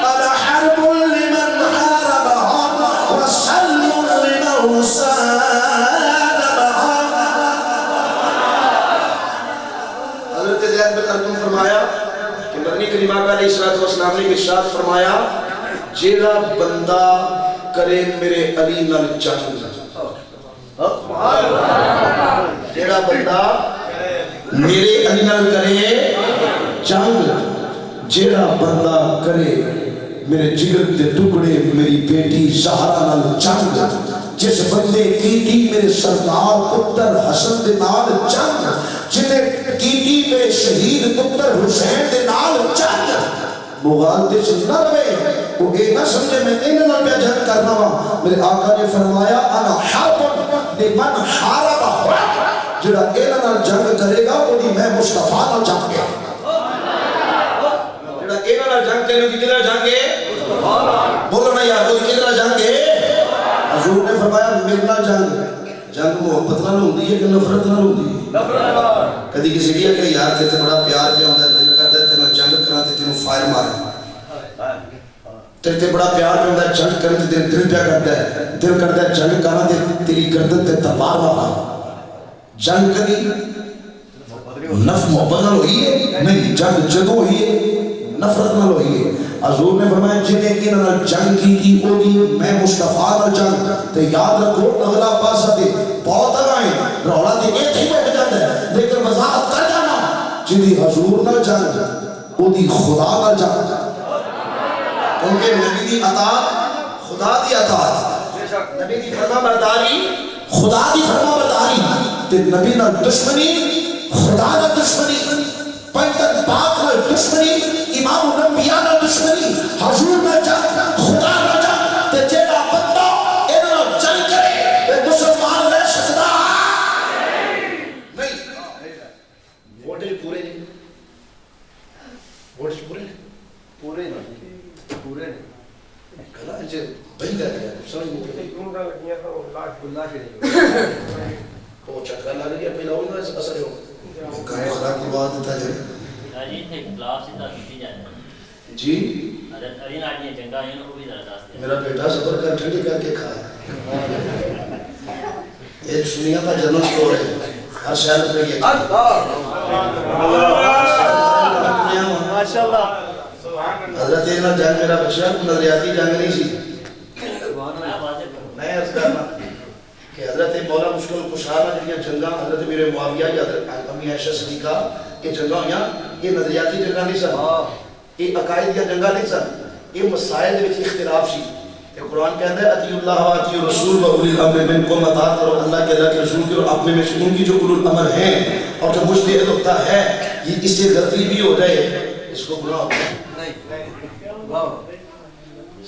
انا حرب لمن حاربهم وسلم لمن سالمهم. حضرت زید بن ارقم فرمایا کہ مدنی کریم آقا علیہ الصلوۃ والسلام نے ارشاد فرمایا جیڑا بندہ کرے میرے علی نال جنگ، جیڑا بندہ میرے علی نال کرے جنگ، جیڑا بندہ کرے میرے جگر دے ٹکڑے میری بیٹی زہرا نال جنگ، جس بندے کیتی میرے سردار پتر حسن دے نال جنگ، جنہیں کیتی میرے شہید پتر حسین دے نال جنگ، مغالطے سے نہ رہے وہ اے نہ سمجھے میں انہوں نے پہ جنگ کرنا ہوا. میرے آقا نے فرمایا انا حرب لمن حاربہ، جڑا انہوں نے جنگ کرے گا وہ دی میں مصطفیٰ نہ جنگ گیا، جڑا انہوں نے جنگ کرے گی کدھر جنگ ہے بولو نا یار وہ کدھر جنگ ہے. حضور نے فرمایا میرنا جنگ جنگ محبت نہ ہوندی ہے کہ نفرت نہ ہوندی ہے. کدی کسی کیا کہ یار تے بڑا پیار پہ ہوندا دل کردا تے میں جنگ کراں تے تینوں فائر مارا، تے بڑا پیار پہ ہوندا جنگ کرن تے دل پیا کردا ہے، دل کردا ہے جنگ کراں تے تیری گردن تے تلوار مارا. جنگ کدی نفس محبت نہ ہوئی ہے نہیں، جنگ جدوں ہوئی ہے نفرت نہ ہوئی ہے. حضور نے فرمایا جنہیں انہوں نے جنگ کی تھی وہ دی میں مصطفیٰ نہ جنگ. تے یاد رکھو اگلا پاسا دے بہت آئیں رولا دے ایک ہی بیٹھ جاتا ہے لیکن وضاحت کر جانا جنہی حضور نہ جنگ وہ دی خدا نہ جنگ، کیونکہ نبی دی اطاعت خدا دی اطاعت، نبی دی فرما برداری خدا دی فرما برداری، تے نبی نہ دشمنی خدا نہ دشمنی، پیغمبر پاک نہ دشمنی، امام الانبیاء نہ دشمنی، حضور نہ جنگ خدا نہ جنگ. تے جیڑا بندہ انہاں جنگ کرے وہ مسلمان رہ سکدا نہیں. ووٹر پورے نہیں، ووٹر پورے نہیں، پورے نہیں کلا جے بھئی گیا سمجھ نہیں کیوں نہ لگیاں تو لاش نہیں وہ چکر لگ گیا پہلا ہوگا اثر ہو کہیں خدا کی بات تھا جی جی تھے گلاف سے تھا کی جاتا ہے جی حضرت علی نے آج یہ جنگا ہے وہ بھی ذرا داستے میرا بیٹا صبر کر ٹھنڈی کر کے کھا ایک سنیا کا جنرل سٹور ہے ہر شہر میں یہ ماشاءاللہ حضرت اینا جنگ میرا بچہ نظریاتی جنگ نہیں سی. میں عرض کرنا کہ حضرت مولا مشکل کشارہ جنگیاں جنگاں حضرت میرے معاویہ یا امی عائشہ صدیقہ یہ جنگاں ہویاں یہ نظریاتی جنگاں نہیں سن، یہ عقائد یا جنگاں نہیں سن، یہ مسائل دے وچ اختلاف سی. یہ قرآن کہتا ہے اطیعوا اللہ و اطیعوا الرسول و اولی الامر منکم، اطاعت کرو اللہ کے رسول کی اور اپنے میں سے ان کی جو اولو الامر ہیں اور جو مجتہد ہوتا ہے یہ اس سے غلطی بھی ہو جائے اس کو گناہ ہوتا ہے نہیں.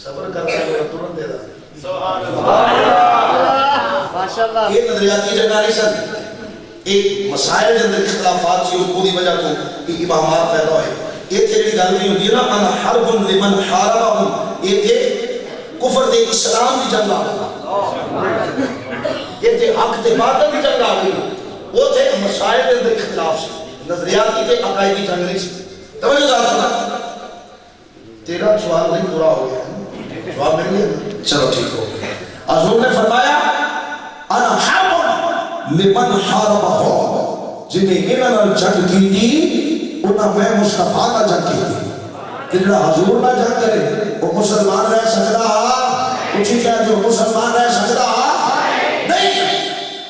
صبر کرتا ہے ترنت دے دا سبحان اللہ ماشاءاللہ. یہ نظریاتی جگہ نہیں سن، ایک مسائل کے اندر اختلافات سی اور کوئی وجہ تو یہ ابہامات پیدا ہوئے. یہ تیری گل نہیں ہوتی نا انا حرب لمن حاربهم، یہ تھے کفر دے اسلام کی جنگ آ گئی، یہ تھے حق دے باطل کی جنگ آ گئی. وہ تھے مسائل کے اندر اختلاف سی، نظریاتی تھے عقائدی جنگ نہیں سی. توجہ ذات کرنا تیرا سوال نہیں پورا ہو گیا، جواب مل گیا چلو ٹھیک ہو گیا. حضور نے فرمایا انا حرب لمن حاربهم، جنہیں انہوں نے جنگ کی تھی انہاں میں مصطفیٰ نہ جنگ کی تھی. جنہاں حضور نہ جنگ کرے وہ مسلمان رہ سکتا اچھی کہہ جو مسلمان رہ سکتا نہیں.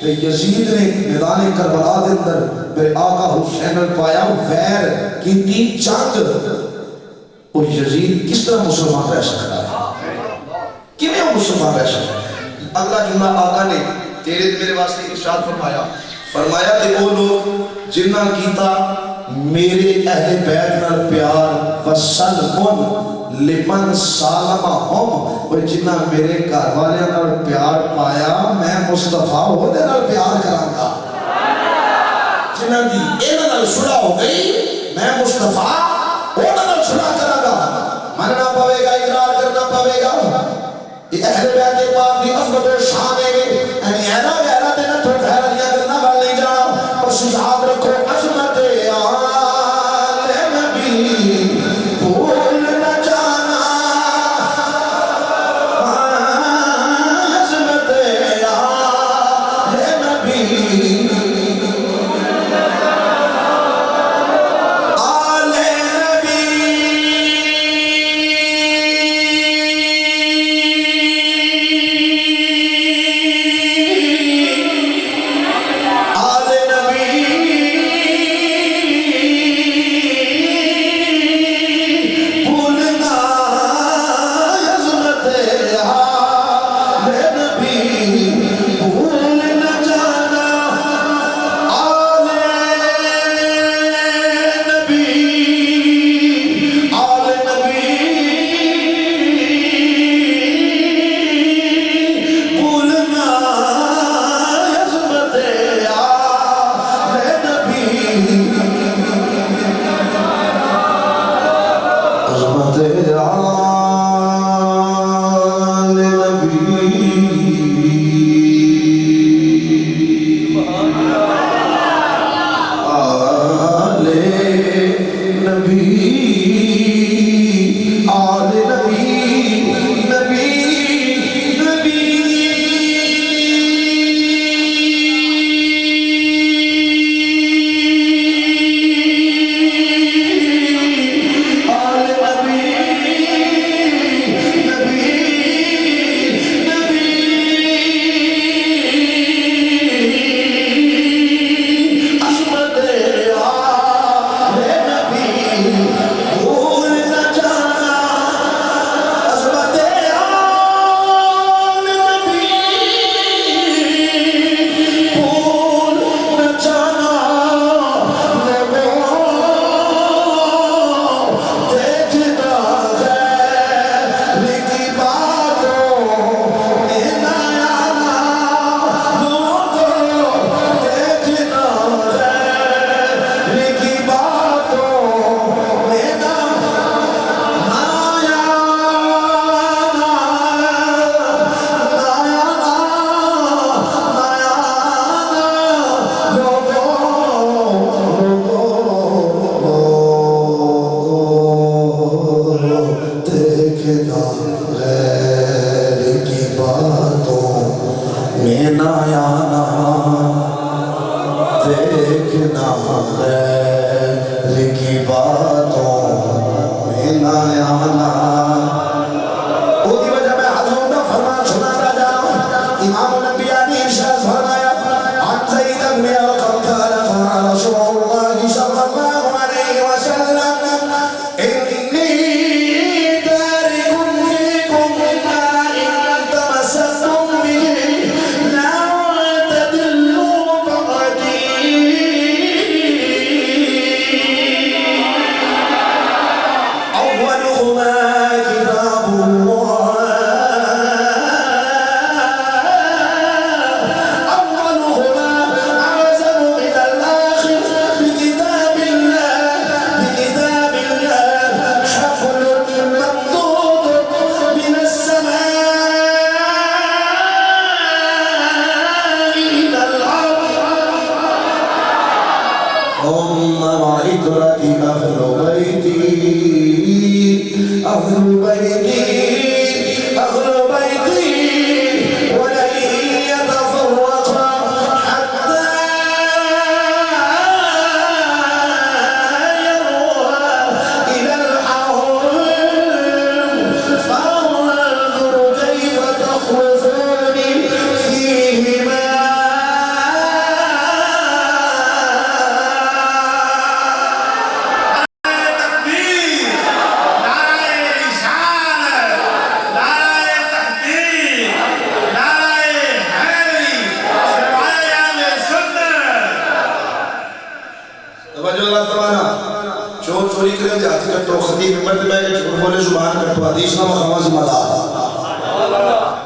تو یزید نے میدان کربلا دے اندر میرے آقا حسین پایا ویر کی تھی جنگ، وہ یزید کس طرح مسلمان رہ سکتا ہے، کیویں وہ مسلمان رہ سکتا ہے. اگلا جملہ آقا نے تیرے میرے واسطے ارشاد فرمایا تے وہ لوگ جنہ کیتا میرے اہل بیت نال پیار وسلم لمن سالمہم، اور جنہ میرے گھر والے نال پیار پایا میں مصطفیٰ ہو دے نال پیار کراں گا. جنہ دی انہاں نال صلح ہو گئی باتوں میں نہ آنا. وہ کی وجہ میں حضور کا فرمان سناتا جاؤں. امام الانبیاء نے ارشاد فرمایا عن زید بن ارقم قال قال رسول اللہ صلی اللہ علیہ وسلم انی تارک فیکم ما ان تمسکتم به لا تضلوا بعدی. اولهما کتاب اللہ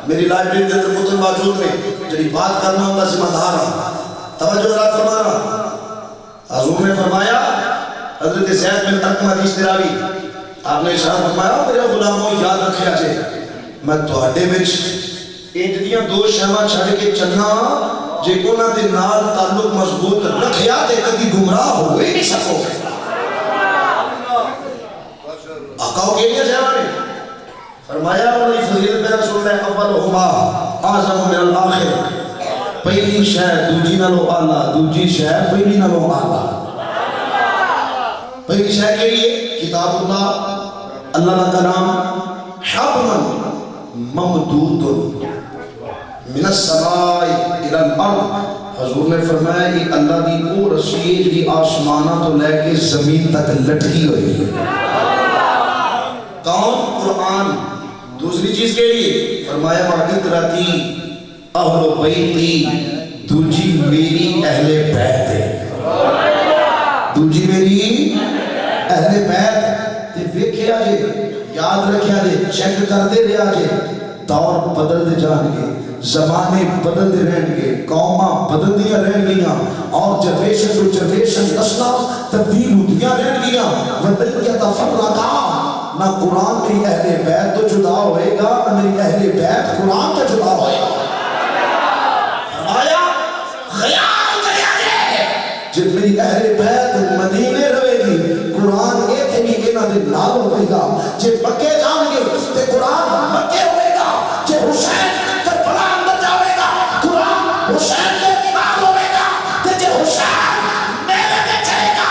میری لائبریری کے اندر متن موجود نے جنہی بات کرنا ہوگا ذمہ دار ہے. توجہ ذرا فرمانا. حضور نے فرمایا حضرت زید بن ارقم حدیث راوی آپ نے ارشاد فرمایا میرے غلاموں یاد رکھیا جے میں تواڈے وچ انج دیاں دو شیواں چھڈ کے چلنا جے انہاں دے نال تعلق مضبوط رکھیا تے کبھی گمراہ ہو ہی نہیں سکو گے. آقا کیڑیاں شیواں نے فرمایا والی فضیلت میرا رسول ہے اولہما اعظم من الاخر. پہلی شے دوجی نالوں اعلیٰ دوجی شے پہلی نالوں اعلیٰ. پہلی شے کیڑی ہے کتاب اللہ اللہ کا کلام حبل ممدود من السماء الى الارض. حضور نے فرمایا یہ اللہ دی وہ رسی جی آسمانہ تو لے کے زمین تک لٹکی ہوئی ہے. کون؟ قرآن. دوسری چیز کے لیے فرمایا وَعِدْرَتِي اہل بیتی دوجی میری اہل بیت ہے. دوجی میری اہل بیت تے ویکھیا جے یاد رکھیا جے چیک کردے رہیا جے دور بدل دے جان گے زمانے بدل دے رہن گے قوماں بدل دیا رہن گیاں اور جنریشن ٹو جنریشن نسلاں تبدیل ہوتیاں رہن گیاں وَلَن يَتَفَرَّقَا. نہ قرآن میری اہل بیت تو جدا ہوئے گا نہ میری اہل بیت قرآن تو جدا ہوئے گا. فرمایا خیال کریا جائے جب میری اہل بیت مدینے رہے گی قرآن ایک بھی انہاں دے نال ہوئے گا. جب مکے جان گے تے قرآن مکے ہوئے گا. جب حسین کربلا اندر جاوے گا قرآن حسین کے نال ہوئے گا. تے جب حسین میرے میں چلے گا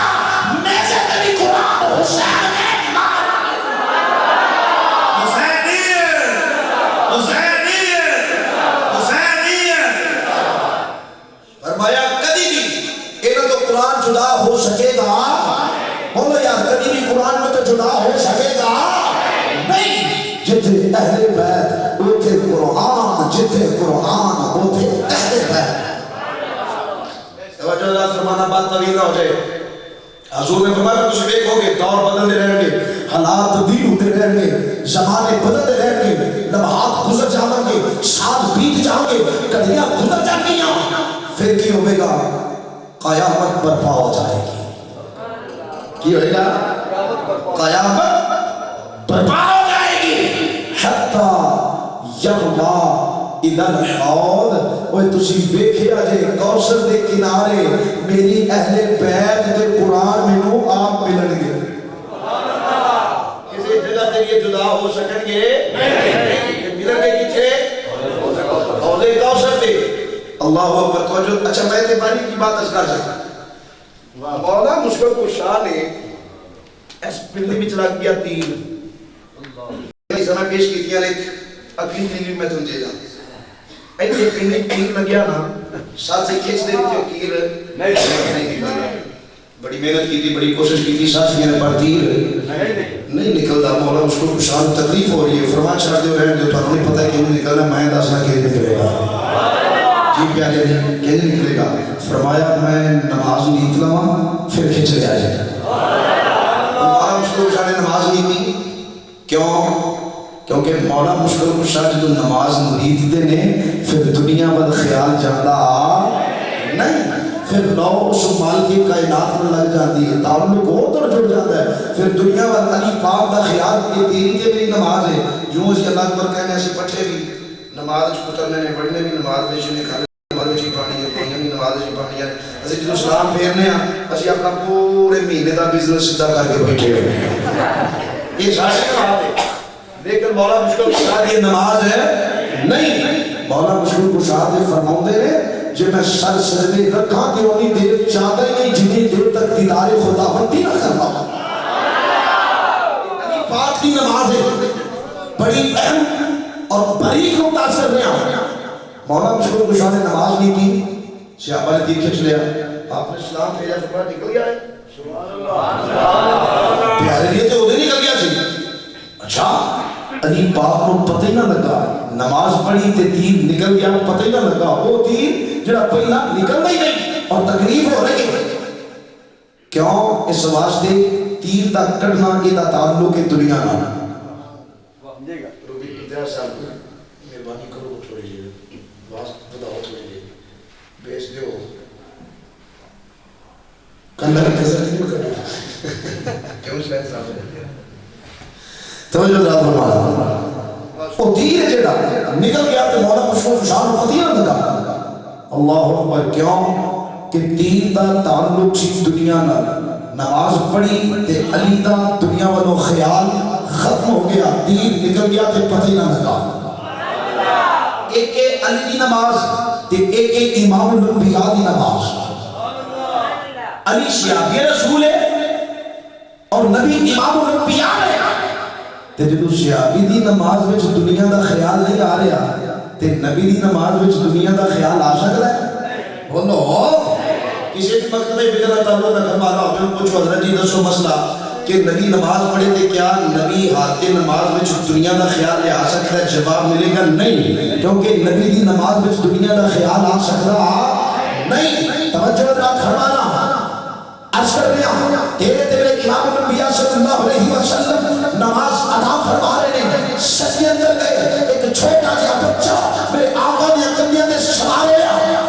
میرے میں بھی قرآن حسین فرمایا کبھی بھی انہاں تو قرآن جدا ہو سکے گا. بولو یار کبھی بھی قرآن میں تو جدا ہو سکے گا نہیں. جتھے اہل بیت اوتھے قرآن جتھے قرآن اوتھے اہل بیت. توجہ ذرا فرمانا بات طویل نہ ہو جائے. حضور نے فرمایا تسی دیکھو گے دور بدلتے رہیں گے حالات تبدیل ہوتے رہیں گے زمانے بدلتے رہیں گے لمحات گزر جائیں گے سال بیت جائیں گے گھڑیاں گزر جائیں گی. پھر کی ہوئے گا قیامت برپا ہو جائے گی. کی ہوئے گا قیامت برپا ہو جائے گی. حتی یغلا الی الحوض. وہ تسی ویکھیا جے کوثر دے کنارے میری اہل بیت دے قرآن مینوں آپ ملن گے. کسی جگہ تے یہ جدا ہو سکن گے ملن گے کتھے حوض کوثر تے. اللہ اکبر. توجہ. اچھا میں تے باری کی بات کر سکتا مولا مشکل کو شاہ نے پنڈلی میں چلا گیا تیر سمے پیش کیتیاں نے اگلی پنڈلی میں تم دے دا ایک پنڈلی تیر لگیا نا ساتھ سے کھیچ دے جو تیر نہیں بڑی محنت کی تھی بڑی کوشش کی تھی ساتھ سے پر تیر نہیں نکلتا مولا اس کو شان تکلیف ہو رہی ہے فرمان چھاڑ دے رہے جو تو ہمیں پتہ ہے کہ نہیں نکلنا میں داسنا کہ نکلے گا جی پیارے کہ نہیں نکلے گا فرمایا میں نماز نہیں نکلا پھر کھچ لیا جائے مولا مشکل شاہ نے نماز نہیں کی کیوں کیونکہ مولا مشکل شاہ جو نماز مرید دے نے پھر دنیا بد خیال جاندہ نہیں پھر نو اس مال کی کائنات میں لگ جاتی ہے تعلق اور جڑ جاتا ہے پھر دنیا بد علی پاک دا خیال یہ دین کے بھی نماز ہے جو اسی اللہ اکبر کہنے ایسی پٹھے بھی نماز پترنے نے پڑھنے بھی نماز میں شنے کھانے نماز میں پانی ہے پڑھنے بھی نماز میں پانی ہے اسی جو اسلام پھیرنے ہیں اسی اپنا پورے مہینے دا بزنس سدھا کر کے بیٹھے ہوئے یہ سارے نماز ہے لیکن مولا مشکل کشاد یہ نماز ہے نہیں مولا مشکل کشاد یہ فرماؤں دے رہے جب میں سر سجدے رکھا کہ انہی دیر چاہتا ہی نہیں جتنی دیر تک دیدار خدا بندی نہ کرنا علی پاک کی نماز ہے بڑی اہم اور بریک متاثر رہا مولا مشکل کشاد نے نماز نہیں کی صحابہ نے تیر کھچ لیا آپ نے اسلام پھیلا فرمایا نکل گیا ہے پیارے لیے تو ادھر نکل گیا سی اچھا علی پاک کو پتہ ہی نہ لگا نماز پڑھی تے تیر نکل گیا پتہ ہی نہ لگا وہ تیر جڑا پہلا نکلنا ہی نہیں اور تکلیف ہو رہی ہے کیوں اس واسطے تیر دا کٹنا کے دا تعلق ہے دنیا نہ روبی ادھر صاحب مہربانی کرو تھوڑی جی واسط بتاؤ تھوڑی جی بیچ دیو کندر کسر نہیں کرو کیوں شاید صاحب ہے توجہ ذرا فرمایا وہ تیر جڑا نکل گیا تے مولا مشکل شان پتہ نہ لگا اللہ اکبر کیوں کہ تیر دا تعلق سی دنیا نال نماز پڑھی تے علی دا دنیا والو خیال ختم ہو گیا تیر نکل گیا تے پتہ نہ لگا ایک علی دی نماز تے ایک امام الانبیاء دی نماز علی شیعہ رسول ہے اور نبی امام الانبیاء ہے تے جدو صحابی دی نماز وچ دنیا دا خیال نہیں آ رہا تے نبی دی نماز وچ دنیا دا خیال آ سکتا ہے بولو کسی بھی مقصد فکر تعلق نہ کروانا اپنے پوچھو حضرت جی دسو مسئلہ کہ نبی نماز پڑھے تے کیا نبی حالت نماز وچ دنیا دا خیال لے آ سکتا ہے جواب ملے گا نہیں کیونکہ نبی دی نماز وچ دنیا دا خیال آ سکتا نہیں توجہ رات فرمانا عرض کر رہا تیرے امام الانبیاء صلی اللہ علیہ وسلم نماز ادا فرما رہے ہیں سجدے اندر گئے ایک چھوٹا سا بچہ میرے آقا نے کندھیاں تے سوار ہوا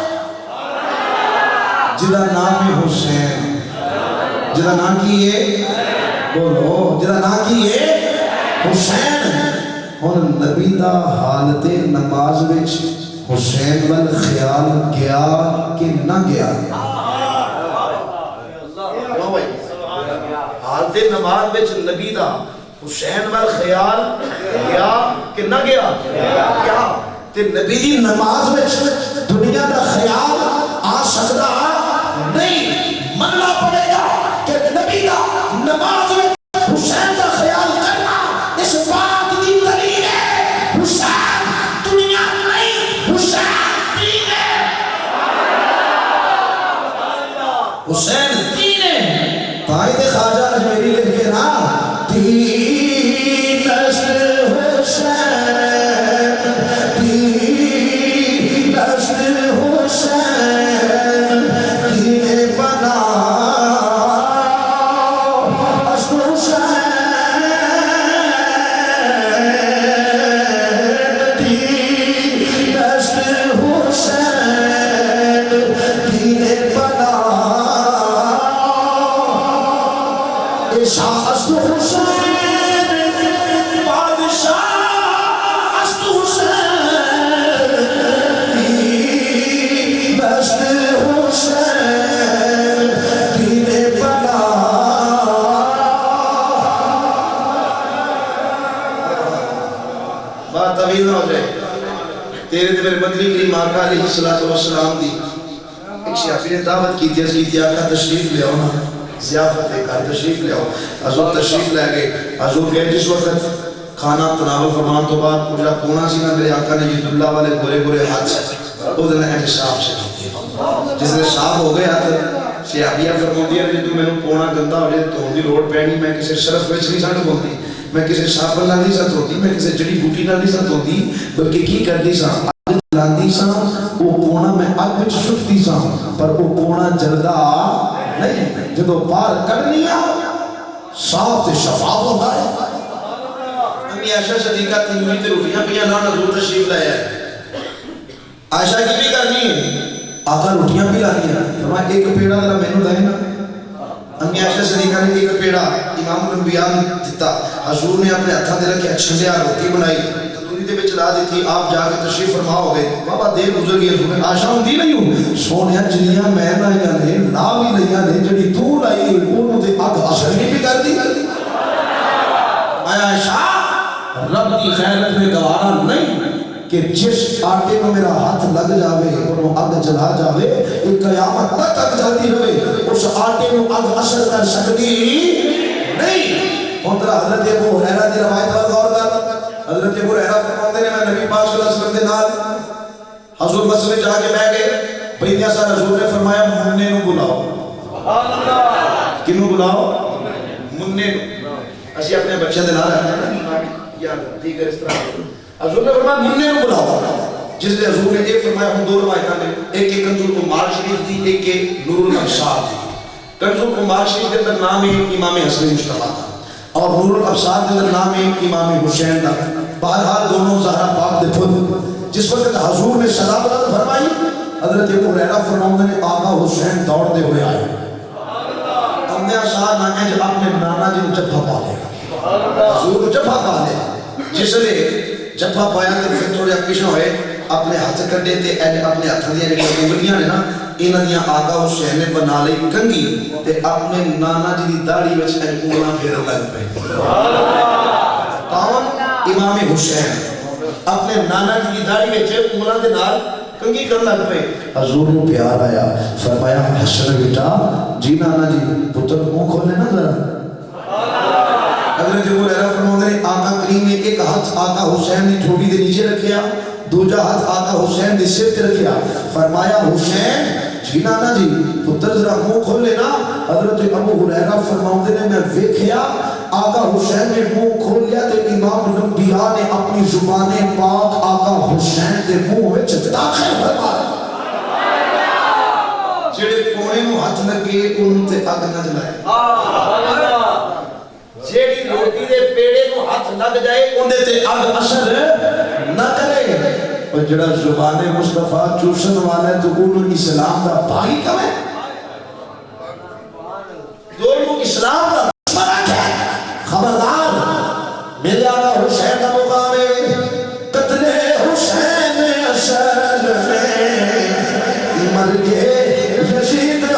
جدا نام ہے حسین جدا نام کی ہے بولو جدا نام کی ہے حسین ہن نبی دا حالت نماز وچ حسین وال خیال گیا کہ نہ گیا حالت نماز وچ نبی دا حسین وال خیال گیا کہ نہ گیا کیا تے نبی دی نماز وچ دنیا دا خیال آ سکتا نہیں مننا پڑے گا کہ نبی دا نماز وچ حسین دا خیال کرنا اس بات دی دلیل ہے حسین دنیا نہیں حسین دین ہے حسین دین ہے قائد خواجہ اجمیری لکھے نا تین نسل حسین تین نسل حسین تین بنا اصل حسین تین نسل حسین تین بنا اصل حسین بادشاہ اصل حسین اصل حسین دین بنا بات طویل نہ ہو جائے تیرے تے میرے مدنی کریم آقا علیہ السلام دی ایک شیعہ نے دعوت کی تھی اصلی تھی آقا تشریف لے آنا ضیافت ہے کر تشریف لے آؤ. حضور تشریف لے گئے. حضور گئے جس وقت کھانا تناول فرمان تو بعد مجھے پونا سی نا میرے آقا نے یہ اللہ والے گورے گورے ہاتھ سے وہ دن ہے صاف سے جس نے صاف ہو گئے ہاتھ سیابیہ فرماتی ہے تو میں نے پونا گندا ہو جائے تو دی روڈ پہ نہیں میں کسی شرف وچ نہیں سانڈ بولتی میں کسی صابن نال نہیں ساتھ ہوتی میں کسی جڑی بوٹی نال نہیں ساتھ ہوتی بلکہ کی کرتی سا اگ جلاندی سا وہ پونا میں اگ وچ سٹتی سا پر وہ پونا جلدا نہیں جدوں باہر کڈنی آ صاف تے شفاف ہوتا ہے. امی عائشہ صدیقہ تین تے روٹیاں پیاں نہ حضور تشریف لایا ہے. عائشہ کی بھی کرنی ہے آقا روٹیاں بھی لانی ہیں فرمایا ایک پیڑا ذرا مینوں دے نا. امی عائشہ صدیقہ نے ایک پیڑا امام الانبیاء نے دیتا. حضور نے اپنے ہاتھاں تے رکھیا چھلیا روٹی بنائی تندوری دے وچ لا دتی. آپ جا کے تشریف فرما ہو گئے. بابا دیر گزر گئی حضور نے عائشہ ہوندی نہیں ہوں سونیا جنیاں میں لائیاں نے لا بھی لائیاں نے جڑی تو لائی اونوں تے اگ اثر نہیں بھی کردی. عائشہ رب کی خیرت میں گوارا نہیں کہ جس آٹے میں میرا ہاتھ لگ جاوے انہوں اگ جلا جاوے ایک قیامت تک اگ جلتی رہے اس آٹے میں اگ اثر کر سکتی نہیں. ہندرہ حضرت ابو ہریرہ دی روایت پر غور کر. حضرت ابو ہریرہ فرماتے ہیں میں نبی پاک صلی اللہ علیہ وسلم دے نال حضور مسجد میں جا کے بیٹھ گئے. بھئی ایسا حضور نے فرمایا مننے نو بلاؤ. کنوں بلاؤ؟ مننے نو. اسی اپنے بچے دے نال رہتے ہیں یا دیگر اس طرح حضور نے فرمایا مننے کو بلاؤ. جس نے حضور نے ایک فرمایا ہم دو روایتاں میں ایک کنز العمار شریف دی ایک نور الابصار دی. کنز العمار شریف کے اندر نام ہے امام حسن مصطفیٰ کا اور نور الابصار کے اندر نام ہے امام حسین کا. بہرحال دونوں زہرا پاک دے پھل. جس وقت حضور نے سلام بلند فرمائی حضرت ابو ہریرہ فرماتے ہیں آقا حسین دوڑتے ہوئے آئے. ہم نے آسان نہ ہے جب اپنے نانا جی کو جبھا پا لے حضور کو جبھا پا لے. جس نے جبھا پایا تو پھر تھوڑے پیچھے ہوئے اپنے ہاتھ کڈے تے اپنے ہاتھاں دی جڑی انگلیاں نے نا انہاں دیاں آقا حسین نے بنا لئی کنگھی تے اپنے نانا جی دی داڑھی وچ انگلیاں پھیرن لگ پئے. سبحان اللہ. کون؟ امام حسین اپنے نانا جی دی داڑھی وچ انگلیاں دے نال کنگھی کرن لگ پئے. حضور نو پیار آیا فرمایا حسن بیٹا جی نانا جی پتر منہ کھولے نا ذرا. حضرت ابو ہریرہ فرماتے ہیں آقا کریم نے ایک ہاتھ آقا حسین نے ٹھوڑی دے نیچے رکھیا دوجا ہاتھ آقا حسین نے سر تے رکھیا. فرمایا حسین جی نانا جی پتر ذرا منہ کھولے نا. حضرت ابو ہریرہ فرماتے ہیں میں ویکھیا آقا حسین نے منہ کھول لیا تے امام الانبیاء نے اپنی زبان پاک آقا حسین دے منہ وچ داخل فرمایا. جڑے کونے نو ہاتھ لگے انہوں تے اگ نہ جلائے. جیڑی روٹی دے پیڑے نو ہاتھ لگ جائے اندے تے اگ اثر نہ کرے. اور جڑا زبان مصطفیٰ چوسن والا ہے تو انہوں اسلام دا بھائی کم ہے. دونوں اسلام دا فرق ہے. خبردار میرے آقا حسین کا مقام ہے قتل حسین اصل میں مر کے یزید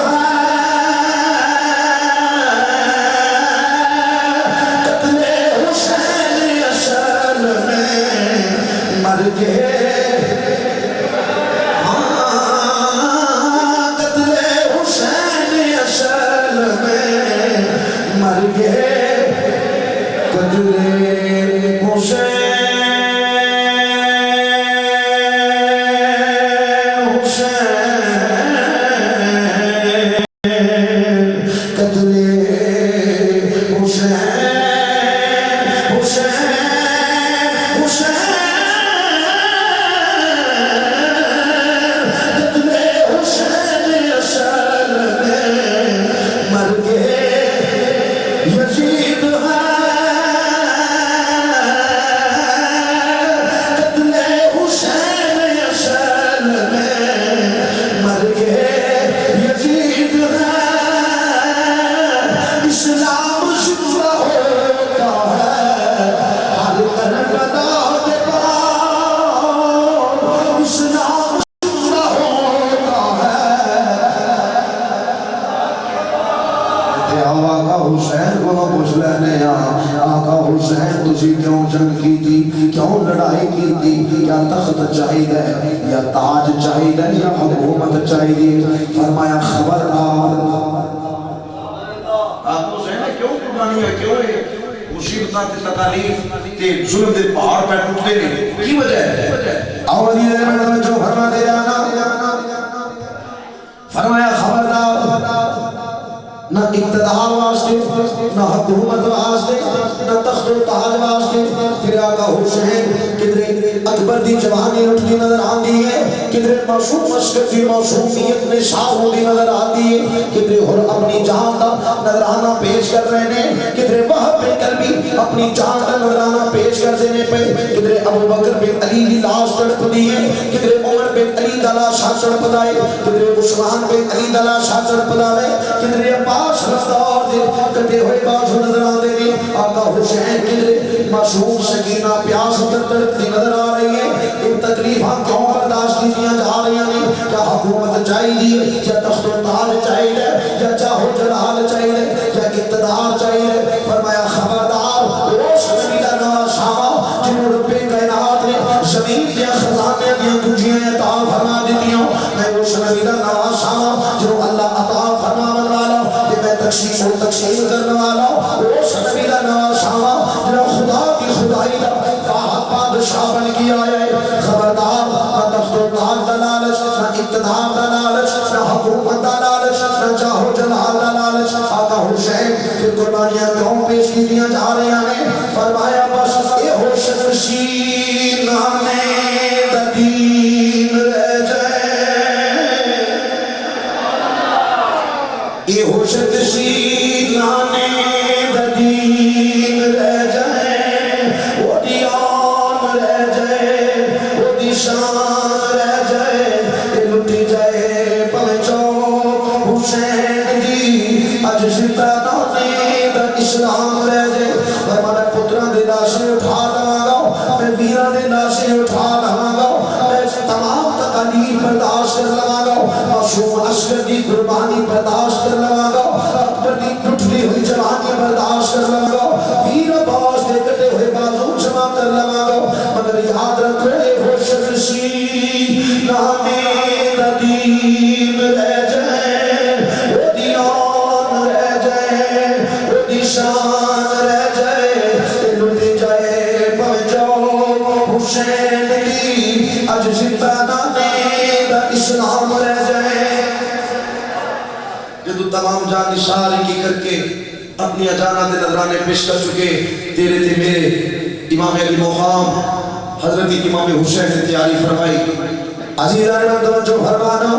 یا تخت چاہیے یا تاج چاہیے یا حکومت چاہیے. فرمایا خبردار آپ تو سہنا کیوں قربانی ہے کیوں ہے مصیبتاں تے تکالیف تے ظلم دے پہاڑ پہ ٹوٹتے ہیں کی وجہ ہے اولی نے جو فرما دے جانا فرمایا خبردار نہ اقتدار واسطے نہ حکومت واسطے نہ تخت و تاج واسطے تیرے آقا حسین کدھرے اکبر دی جوانی اٹھتی نظر آندی ہے کدھرے معصوم اشکر کی معصومیت میں شاہ ہوتی نظر آتی ہے کدھرے ہر اپنی جان کا نظرانہ پیش کر رہے ہیں کدھرے وہاں پہ کلبی اپنی جان کا نظرانہ پیش کر دینے پہ کدھرے ابو بکر بن علی کی لاش تڑپ دی ہے کدھرے عمر بن علی کا لاش تڑپ دائے کدھرے عثمان بن علی کا لاش تڑپ دائے کدھرے عباس رفتار دے کٹے ہوئے بازو نظر آتے ہیں آقا حسین کدھرے معصوم سکینہ پیاس تڑپتی نظر آ رہی ہے ان تکلیفاں کیوں برداشت کیجیاں جا رہی ہیں کیا حکومت چاہیے یا تخت و تاج چاہیے یا چاہو جلال چاہیے یا اقتدار چاہیے فرمایا خبردار روش نبیلہ نوا شامہ جنہوں رب کائنات نے زمین دیا خزانے دیا کنجیاں عطا فرما دیتی ہوں میں روش نبیلہ نوا شامہ جنہوں اللہ عطا فرما من والا کہ میں تقسیم و تقسیم کرنے والا روش نبیلہ نوا شامہ جنہوں خدا کی خدائی دا فاہد بادشاہ بن کی آئے خبردار نہ تخت و تاج دا لالچ نہ اقتدار دا لالچ نہ حکومت دا لالچ نہ چاہو جلال دا لالچ آقا حسین پھر قربانیاں کیوں پیش کی دیا جا رہے ہیں فرمایا بس اے حسن سینانے دا دین رہ جائے اے حسن سینانے دا دین رہ جائے وہ دیان رہ جائے وہ دی شان رہ جائے اے لٹی جائے پہنچو حسین دی اج زندہ نانے دا اسلام رہ جائے فرمانا پتران دے لاشیں اٹھا لواں گا میں ویران دے لاشیں اٹھا لواں گا میں تمام تکالیف برداشت کر لواں گا معصوم عسکر دی قربانی برداشت کر لواں گا اکبر دی ٹوٹلی ہوئی جوانی برداشت کر لواں گا ویر عباس دے کٹے ہوئے بازو جمع کر لواں گا مگر یاد رکھو اے حسن سینانے دا دین رہ جائے وہ دیان رہ جائے وہ دی شان رہ جائے لٹی جائے پہنچو حسین کی اج زندہ نانے دا اسلام رہ جائے جدو تمام جان نثار کی کر کے اپنی اجانت نظرانے پیش کر چکے تیرے تے میرے امام علی مقام حضرت امام حسین نے تیاری فرمائی عزیزان میں توجہ فرمانا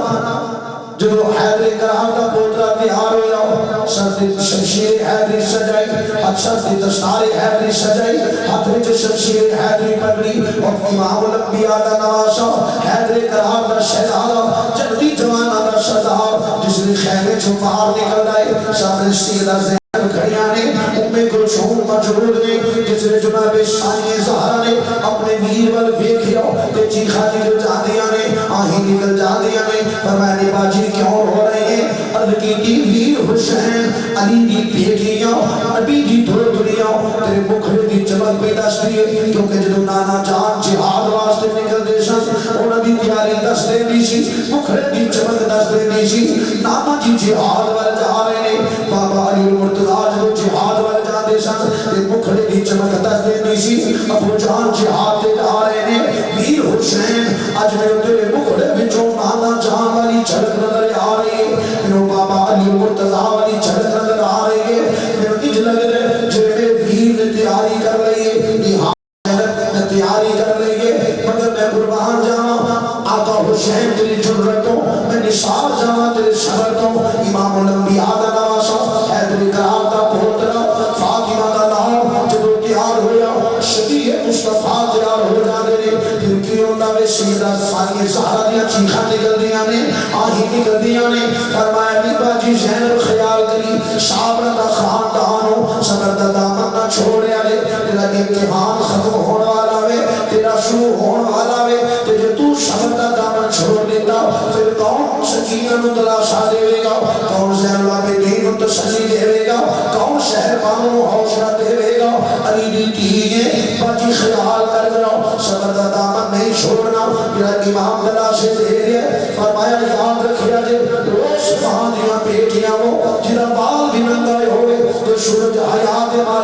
جدو حیدر کرام کا پوترا تیار ہویا سر شمشیر حیدری سجائی ہاتھ سر دستار حیدری سجائی ہاتھ وچ شمشیر حیدری پکڑی اور امام الانبیاء دا نواسا حیدر کرام دا شہزادہ جنتی جوانہ دا سردار جس نے خیمے چھو باہر نکل آئے سامنے سیدہ زینب کھڑیاں نے امے کلثوم مجرود نے جس نے جناب ثانی زہرا نے اپنے ویر ول ویکھیا تے چیخا نکل جاندیاں نے آہیں نکل جاندیاں نے فرمایا نے باجی کیوں ہو رہے ہیں عرض کی ویر حسین علی دی بیٹیاں نبی دی دھڑیاں تیرے مکھڑے دی چمک پہ دس دیے کیونکہ جدو نانا جان جہاد واسطے نکل دے سن انہاں دی تیاری دس دے دی سی مکھڑے دی چمک دس دے دی سی نانا جی جہاد وال جا رہے ہیں بابا علی المرتضی جدو جہاد وال جا دے سن تے مکھڑے دی چمک دس دے دی سی ابو جان جہاد تے جا رہے ہیں ویر حسین اج میرے تیرے مکھڑے وچوں نانا جان والی جھلک نظر آ رہی ہے میرے بابا علی المرتضی والی جھلک نظر آ رہی ہے میرے کچھ لگ رہے ہیں جڑے ویر نے تیاری کر رہی ہے تیاری کر رہی ہے مگر میں قربان جاواں آقا حسین تیری جرتوں میں نثار جاواں تیرے صبر تو امام الانبیاء دا نواسا حیدر کرام دا پوترا فاطمہ دا نام جدو تیار ہویا شبیہ مصطفیٰ تیار ہو جانے نے پھر کیوں نہ وے سیدہ ثانی زہرا دیا چیخا نکل دیا نے آہی نکل دیا نے فرمایا نیبا جی زینب خیال کری شابر دا خاندانو صبر دا دامن نہ چھوڑے آلے تیرا امتحان ختم ہونا والا وے تیرا شروع ہونا والا وے تیجے تو صبر دا دامن چھوڑ دیتا پھر کون سکینہ نو تلاشا دے گا کون زینب آبے دین و تسلی دے گا کون شہر بانو حوصلہ دے گا علی دی تیئے باجی خیال کر گا صبر دا دامن نہیں چھوڑنا میرا امام تلاشے دے گئے فرمایا یاد رکھیا جے روش مہاں دیا بیٹیاں وہ جنہ بال بھی ننگائے ہوئے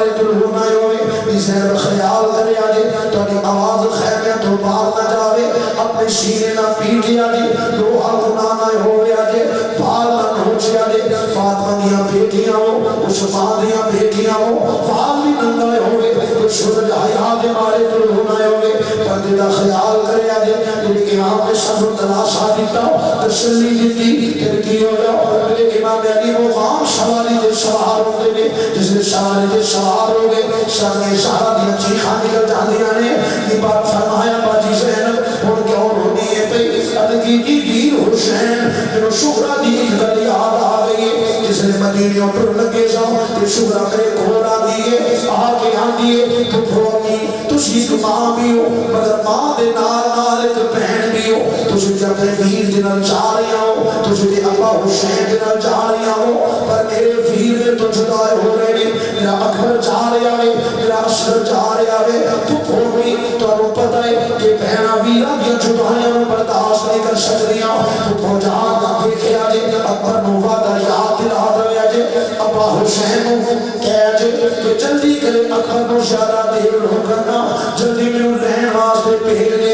مارے دلہو نہ ہوئے زہر خیال کرے آجے تاری آواز خیمے تو باہر نہ جاوے اپنے سینے نہ پیٹے آجے لوہا گناہ نہ ہوئے آجے باہر نہ نوچے آجے فاطمہ دیا بیٹیاں ہو عثمان دیا بیٹیاں ہو فال بھی ننگائے ہوئے تو سورج حیات مارے دلہو نہ ہوئے پردے دا خیال کرے آجے میرے امام نے سب تلاشا دیتا تسلی دیتی پھر کی ہویا میرے امام علی مقام سواری دے سوار ہوتے نے جس نے سواری دے سوار ہو گئے سامنے سارا دیا چیخاں نکل جاندیاں نے یہ بات فرمایا باجی زینب اور کیوں رونی ہے پہ ادگی کی دیر حسین پھر شکرہ دی ایک گلی یاد آ گئی جس نے مدینیوں پر لگے جاؤ پھر شکرہ کرے کھوڑا دیئے آگے آندیے تو پھوڑی تسی تو ماں بھی ہو مگر ماں دے نال ایک بہن بھی ہو تسی جب اپنے ویر دنال جا رہی ہو تسی دے ابا حسین دنال جا رہی ہو پر میرے ویر میں تو جدائے ہو رہے ہیں میرا اکبر جا رہا ہے میرا اشرف جا رہا ہے تو پھوڑی تو انہوں پتہ ہے کہ بہنہ ویرہ دیا جدائیاں میں برداشت نہیں کر سکریاں تو پہنچا دیکھے آجے اکبر نوہ دا یاد دلا دے آجے ابا حسین کہہ آجے کہ جلدی کرے اکبر نو زیادہ دیر ہو کرنا جلدی میں ان رہن واسطے پہلنے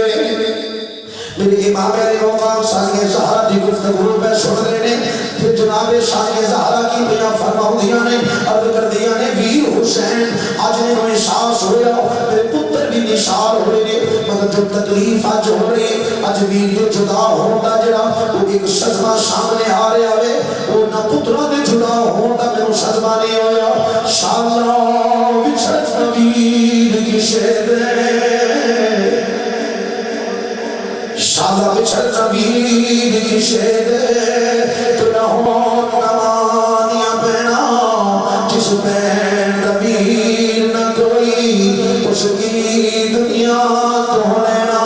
میرے امام علی مقام ثانیہ زہرہ دی گفتگو پہ سن رہے ہیں پھر جناب ثانیہ زہرہ کی بیاں فرماؤ دیا نے عرض کر دیا نے ویر حسین آج نے وہ احساس ہویا میرے پتر بھی نشار ہوئے نے مگر جو تکلیف آج ہو رہی ہے آج ویر جو جدا ہوتا جڑا وہ ایک صدمہ سامنے آ رہے آوے وہ نہ پترہ دے جدا ہوتا میں وہ صدمہ نہیں ہویا شاءاللہ وچھت ویر کی شہد شالا بچھر نبید کی شہد تو نہ ہو نمانیاں بہنا جس بین نبید نہ کوئی اس کی دنیا تو لینا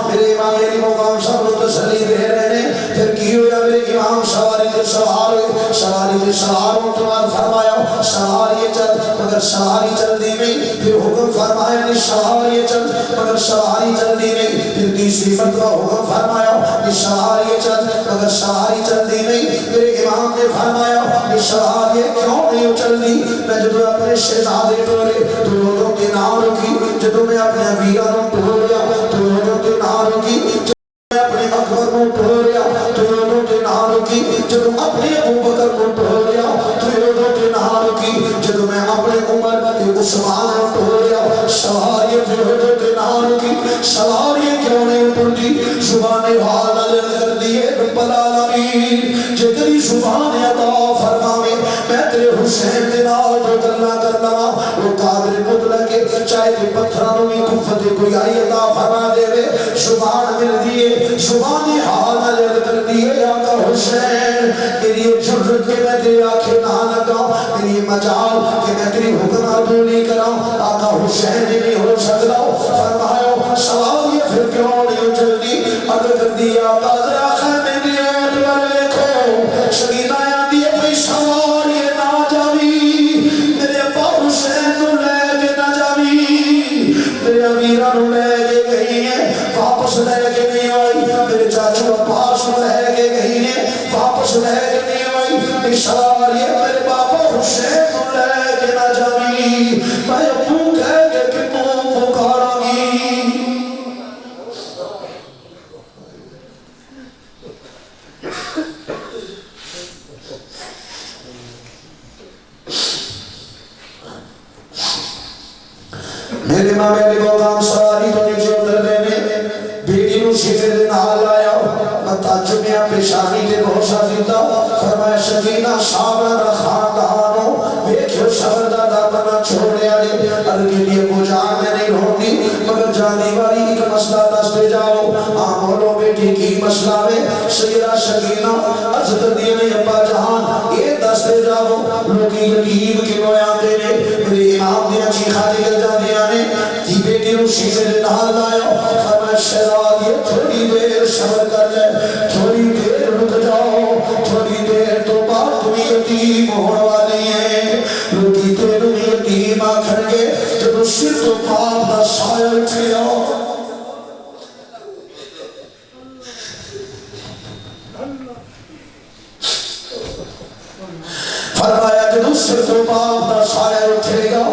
میرے امام میری مقام سب تسلی دے رہے ہیں پھر کی ہویا میرے امام سواری کے سوار ہوئے سواری کے سوار ہوں تمہار فرمایا سواری چل مگر سواری چل دی نہیں پھر حکم فرمایا نہیں سواری چل مگر سواری چل دی نہیں پھر تیسری مرتبہ حکم فرمایا کہ سواری چل مگر سواری چل دی نہیں میرے امام نے فرمایا کہ سواری کیوں نہیں چل دی میں جب اپنے شہزادے ٹورے تو لوگوں کے نام رکھی جب میں اپنے ویرانوں ٹوریا تو لوگوں کے نام رکھی اپنے اکبر میں ٹھہریا تو لوگوں کے نام رکھی جب اپنے ابو بکر میں ٹھہریا تو لوگوں کے نام رکھی جب میں اپنے عمر عثمان میں ٹھہریا سواری لوگوں کے نام رکھی سواری کیوں نہیں پڑتی زبان حال نظر کر دیے رب العالمین جتنی زبان عطا فرماوے میں تیرے حسین دے نال جو کرنا کرنا وہ قادر مطلق چاہے کہ پتھرانوں میں کفت کوئی آئی عطا فرما دے زبان مل دیے زبانی حال نظر کر دیے آقا حسین میری جرت کے میں تیری آنکھیں نہ لگا میری مجال کہ میں تیری حکم عدولی کرا آقا حسین نہیں ہو سکتا فرمایا سوال یہ پھر کیوں نہیں جلدی اگر کر دیا بازرہ خیمے دیئے دوار لیکھو شکینہ یا دیئے بھئی سوال یہ نہ جاوی میرے ابا حسین نو لے کے نہ جاوی میرے امیرہ نو لے کے گئی ہیں واپس لے کے نہیں آئی میرے چاچو عباس نو لے کے گئی ہیں واپس لے کے نہیں آئی اشار یہ میرے بابا حسین نو لے کے نہ جاوی میں ابو کہہ کے کتوں پکارا گی میرے ماں میرے مقام سواری تو نیچے اتر دینے بیٹی نو شکر دن حال آیا متاجمیاں پیشانی کے بہشا دیتا فرمایا شکینہ صابرہ دا خاندانو بیکھو شبردہ دا بنا چھوڑے آلے ارگی لیے پوچھان میں نہیں ہوتی مگر جانی والی ایک مسئلہ دس دے جاؤ آمولو بیٹی کی مسئلہ میں سیرہ شکینہ عزت دینے ابا جہان یہ دس دے جاؤ لوگی یقیب کی نویاں دینے میری امام دیا چیخا نکل جانے آنے تھی بیٹی نو شکر دن حال آیا فرمایا شہزاد یہ تھوڑی دیر صبر کر لے تھوڑی دیر رک جاؤ تھوڑی دیر تو بات تمہیں یتیم ہونے والی ہے لوگی تیروں یتیم آکھر گے جب سر تو باپ دا سایہ اٹھیا فرمایا جب سر تو باپ دا سایہ اٹھے گا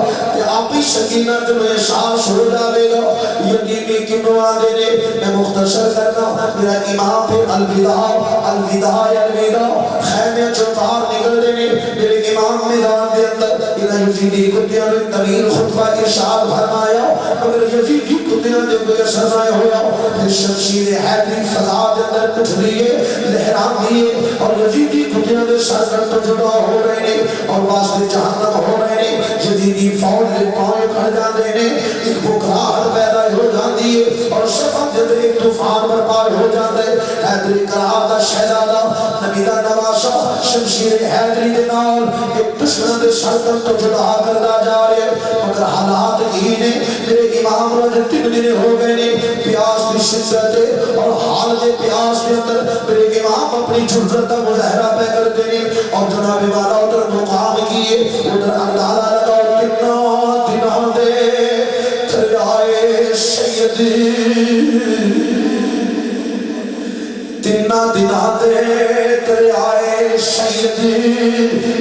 سکینہ تمہیں احساس ہو جاوے گا یقینی کنو آدھے نے میں مختصر کرنا میرا امام پھر الوداع الوداع الوداع خیمے جو باہر نکل دینے میرے امام میدان دے اندر انہا یزیدی کتیاں نے طویل خطبہ ارشاد فرمایا مگر یزیدی کتیاں نے کوئی اثر نہ ہویا پھر شمشیر حیدری فضا دے اندر اٹھ لیے لہرام دیے اور یزیدی کتیاں نے سر کر تو جدا ہو رہے نے اور واسطے جہنم ہو رہے نے یزیدی فوج لے پاؤں کھڑ جاندے نے ایک بکراہٹ پیدا ہو جاندی ہے اور شفق دے ایک طوفان برپا ہو جاندے حیدری قرار دا شہزادہ نبی دا نواسا شمشیر حیدری دے نال ایک دشمن دے سر کر تو جدا کردا جا رہے مگر حالات ہی نے میرے امام روز 3 دن ہو گئے نے پیاس کی شدت اور حال دے پیاس کے اندر میرے امام اپنی جرت کا مظاہرہ پہ کرتے ہیں اور جناب والا ادھر مقام کیے ادھر اندازہ لگاؤ کتنا دنوں دے دریائے سید تنا دنوں دے دریائے سید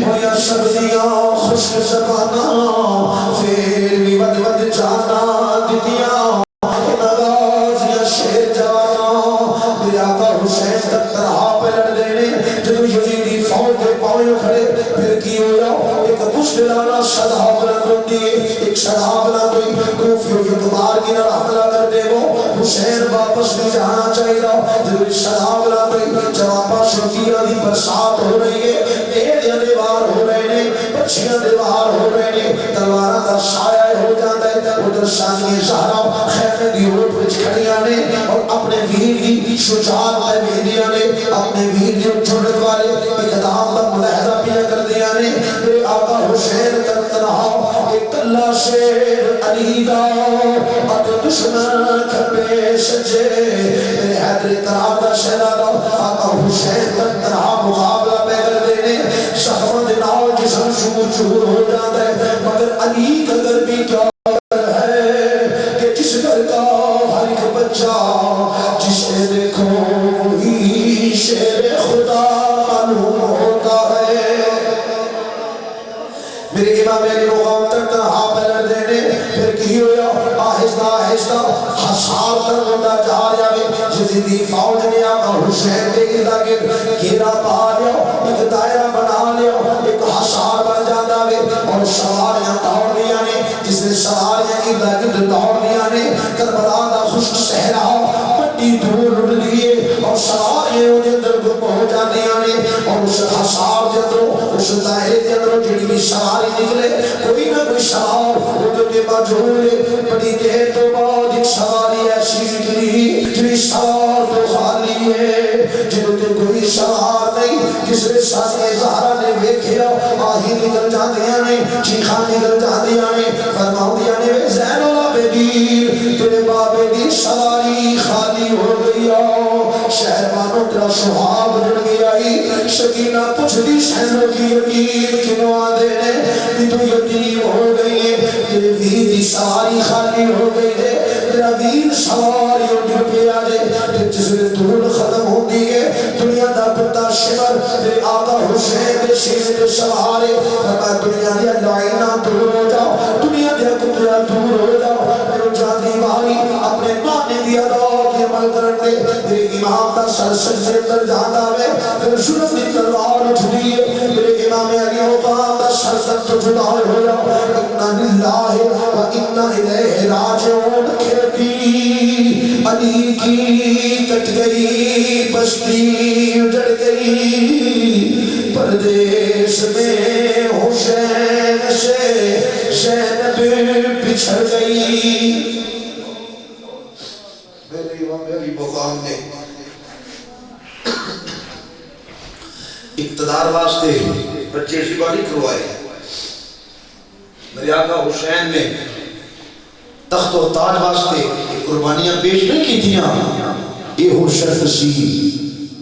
ہویا سبزیاں خوش زبانہ پھر بھی ود ود جانا دتیاں نغازیاں شیر جوانا میرے آقا حسین تک تنہا پہ لڑ دینے جدو یزیدی فوج کے پاؤں کھڑے پھر کی ہویا ایک مشکلانہ صدا بلند ہوتی ہے ایک صدا بلند ہوئی کوفیوں کی کمار کی نر حملہ کر دے وہ حسین واپس بھی جانا چاہیے جدو صدا بلند ہوئی جوابا شکیرہ دی برسات ہو رہی ہے ایدیاں دیوار ہو رہے نے پچھیاں دیوار ہو رہے نے تلوارہ دا سایہ ہو جاتا ہے ادھر ثانیہ زہرا خیمے دی روٹ وچ کھڑیاں نے اور اپنے ویر کی شجاعت میں بھیجیاں نے اپنے ویر کی چھوڑت والے اقدام کا ملاحظہ پیا کر دیا نے میرے آقا حسین کا تنہا ایک اللہ شیر علی دا ات دشمن کھپے سجے میرے حیدر قرار دا شہزادہ آقا حسین کا تنہا مقابلہ پہ کر دینے شہمد ناؤ جسم شور شور ہو جاتا ہے مگر علی کا گھر بھی کیا جسے دیکھو وہی شیر خدا معلوم ہوتا ہے میرے امام علی مقام تک تنہا پہلر دینے پھر کی ہویا آہستہ آہستہ حسار تر ہوتا جا رہا ہے یزیدی فوج نے آقا حسین کے گردہ گھیرا پا لیا ایک دائرہ بنا لیا ایک حسار بن جاتا ہے اور سواریاں دوڑ لیا نے جس نے سواریاں گردہ گرد دوڑ لیا نے کربلا دا خشک صحرا مٹی دھول اڑ لیے اور سواریاں انہیں اندر گم ہو جاندیاں نے اور اس حسار کے اندر اس دائرے کے اندر جڑی بھی سواری نکلے کوئی نہ کوئی سوار ادھر کے مجھول بڑی دیر تو بعد ایک سواری ایسی نکلی جڑی سوار تو خالی ہے جنہوں نے کوئی سوار نہیں جس نے سانے زہرہ نے بیکھیا آہی نکل جاندیاں نے چیخاں نکل جاندیاں نے فرماؤں نے زین العابدین تیرے بابے دی سواری خالی ہو گئی شہربانوں تیرا سہاگ جڑ گیا ہی سکینہ پوچھ دی سینوں کی یقین کنوں آدھے نے بھی تو یقین ہو گئی ہے تیرے ویر دی سواری خالی ہو گئی ہے تیرا ویر سواری اٹھ پہ آ جائے جس نے دھول ختم ہوتی ہے دنیا دا بتا شمر میرے آقا حسین دے سینے دے سوارے فرمایا دنیا دیا لائنہ دور ہو جاؤ دنیا دیا کترہ دور ہو جاؤ میرے جاتی والی اپنے مانے دیا دعا کی عمل کرتے میرے امام دا سر سجدے اندر جاتا ہے پھر ظلم دی تلوار اٹھ دیئے میرے امام علی مقام دا سر سجدے تو جدا ہو جاؤ انا للہ و انا الیہ راجعون کھیتی علی کی کٹ گئی بستی اجڑ گئی پردیس میں حسین سے زینب پچھڑ گئی میرے امام علی مقام نے اقتدار واسطے بچے شبانی کروائے میرے آقا حسین نے تخت و تاج واسطے قربانیاں پیش نہیں کی تھیاں یہ ہو شرط سی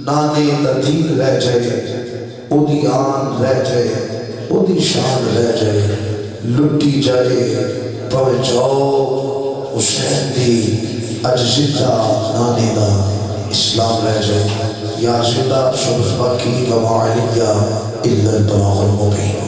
نانے تدین رہ جائے او دی آن رہ جائے او دی شان رہ جائے لٹی جائے پوے جاؤ حسین دی اج زندہ نانے دا اسلام رہ جائے یا زندہ شبہ باقی وما علیہ الا البلاغ المبین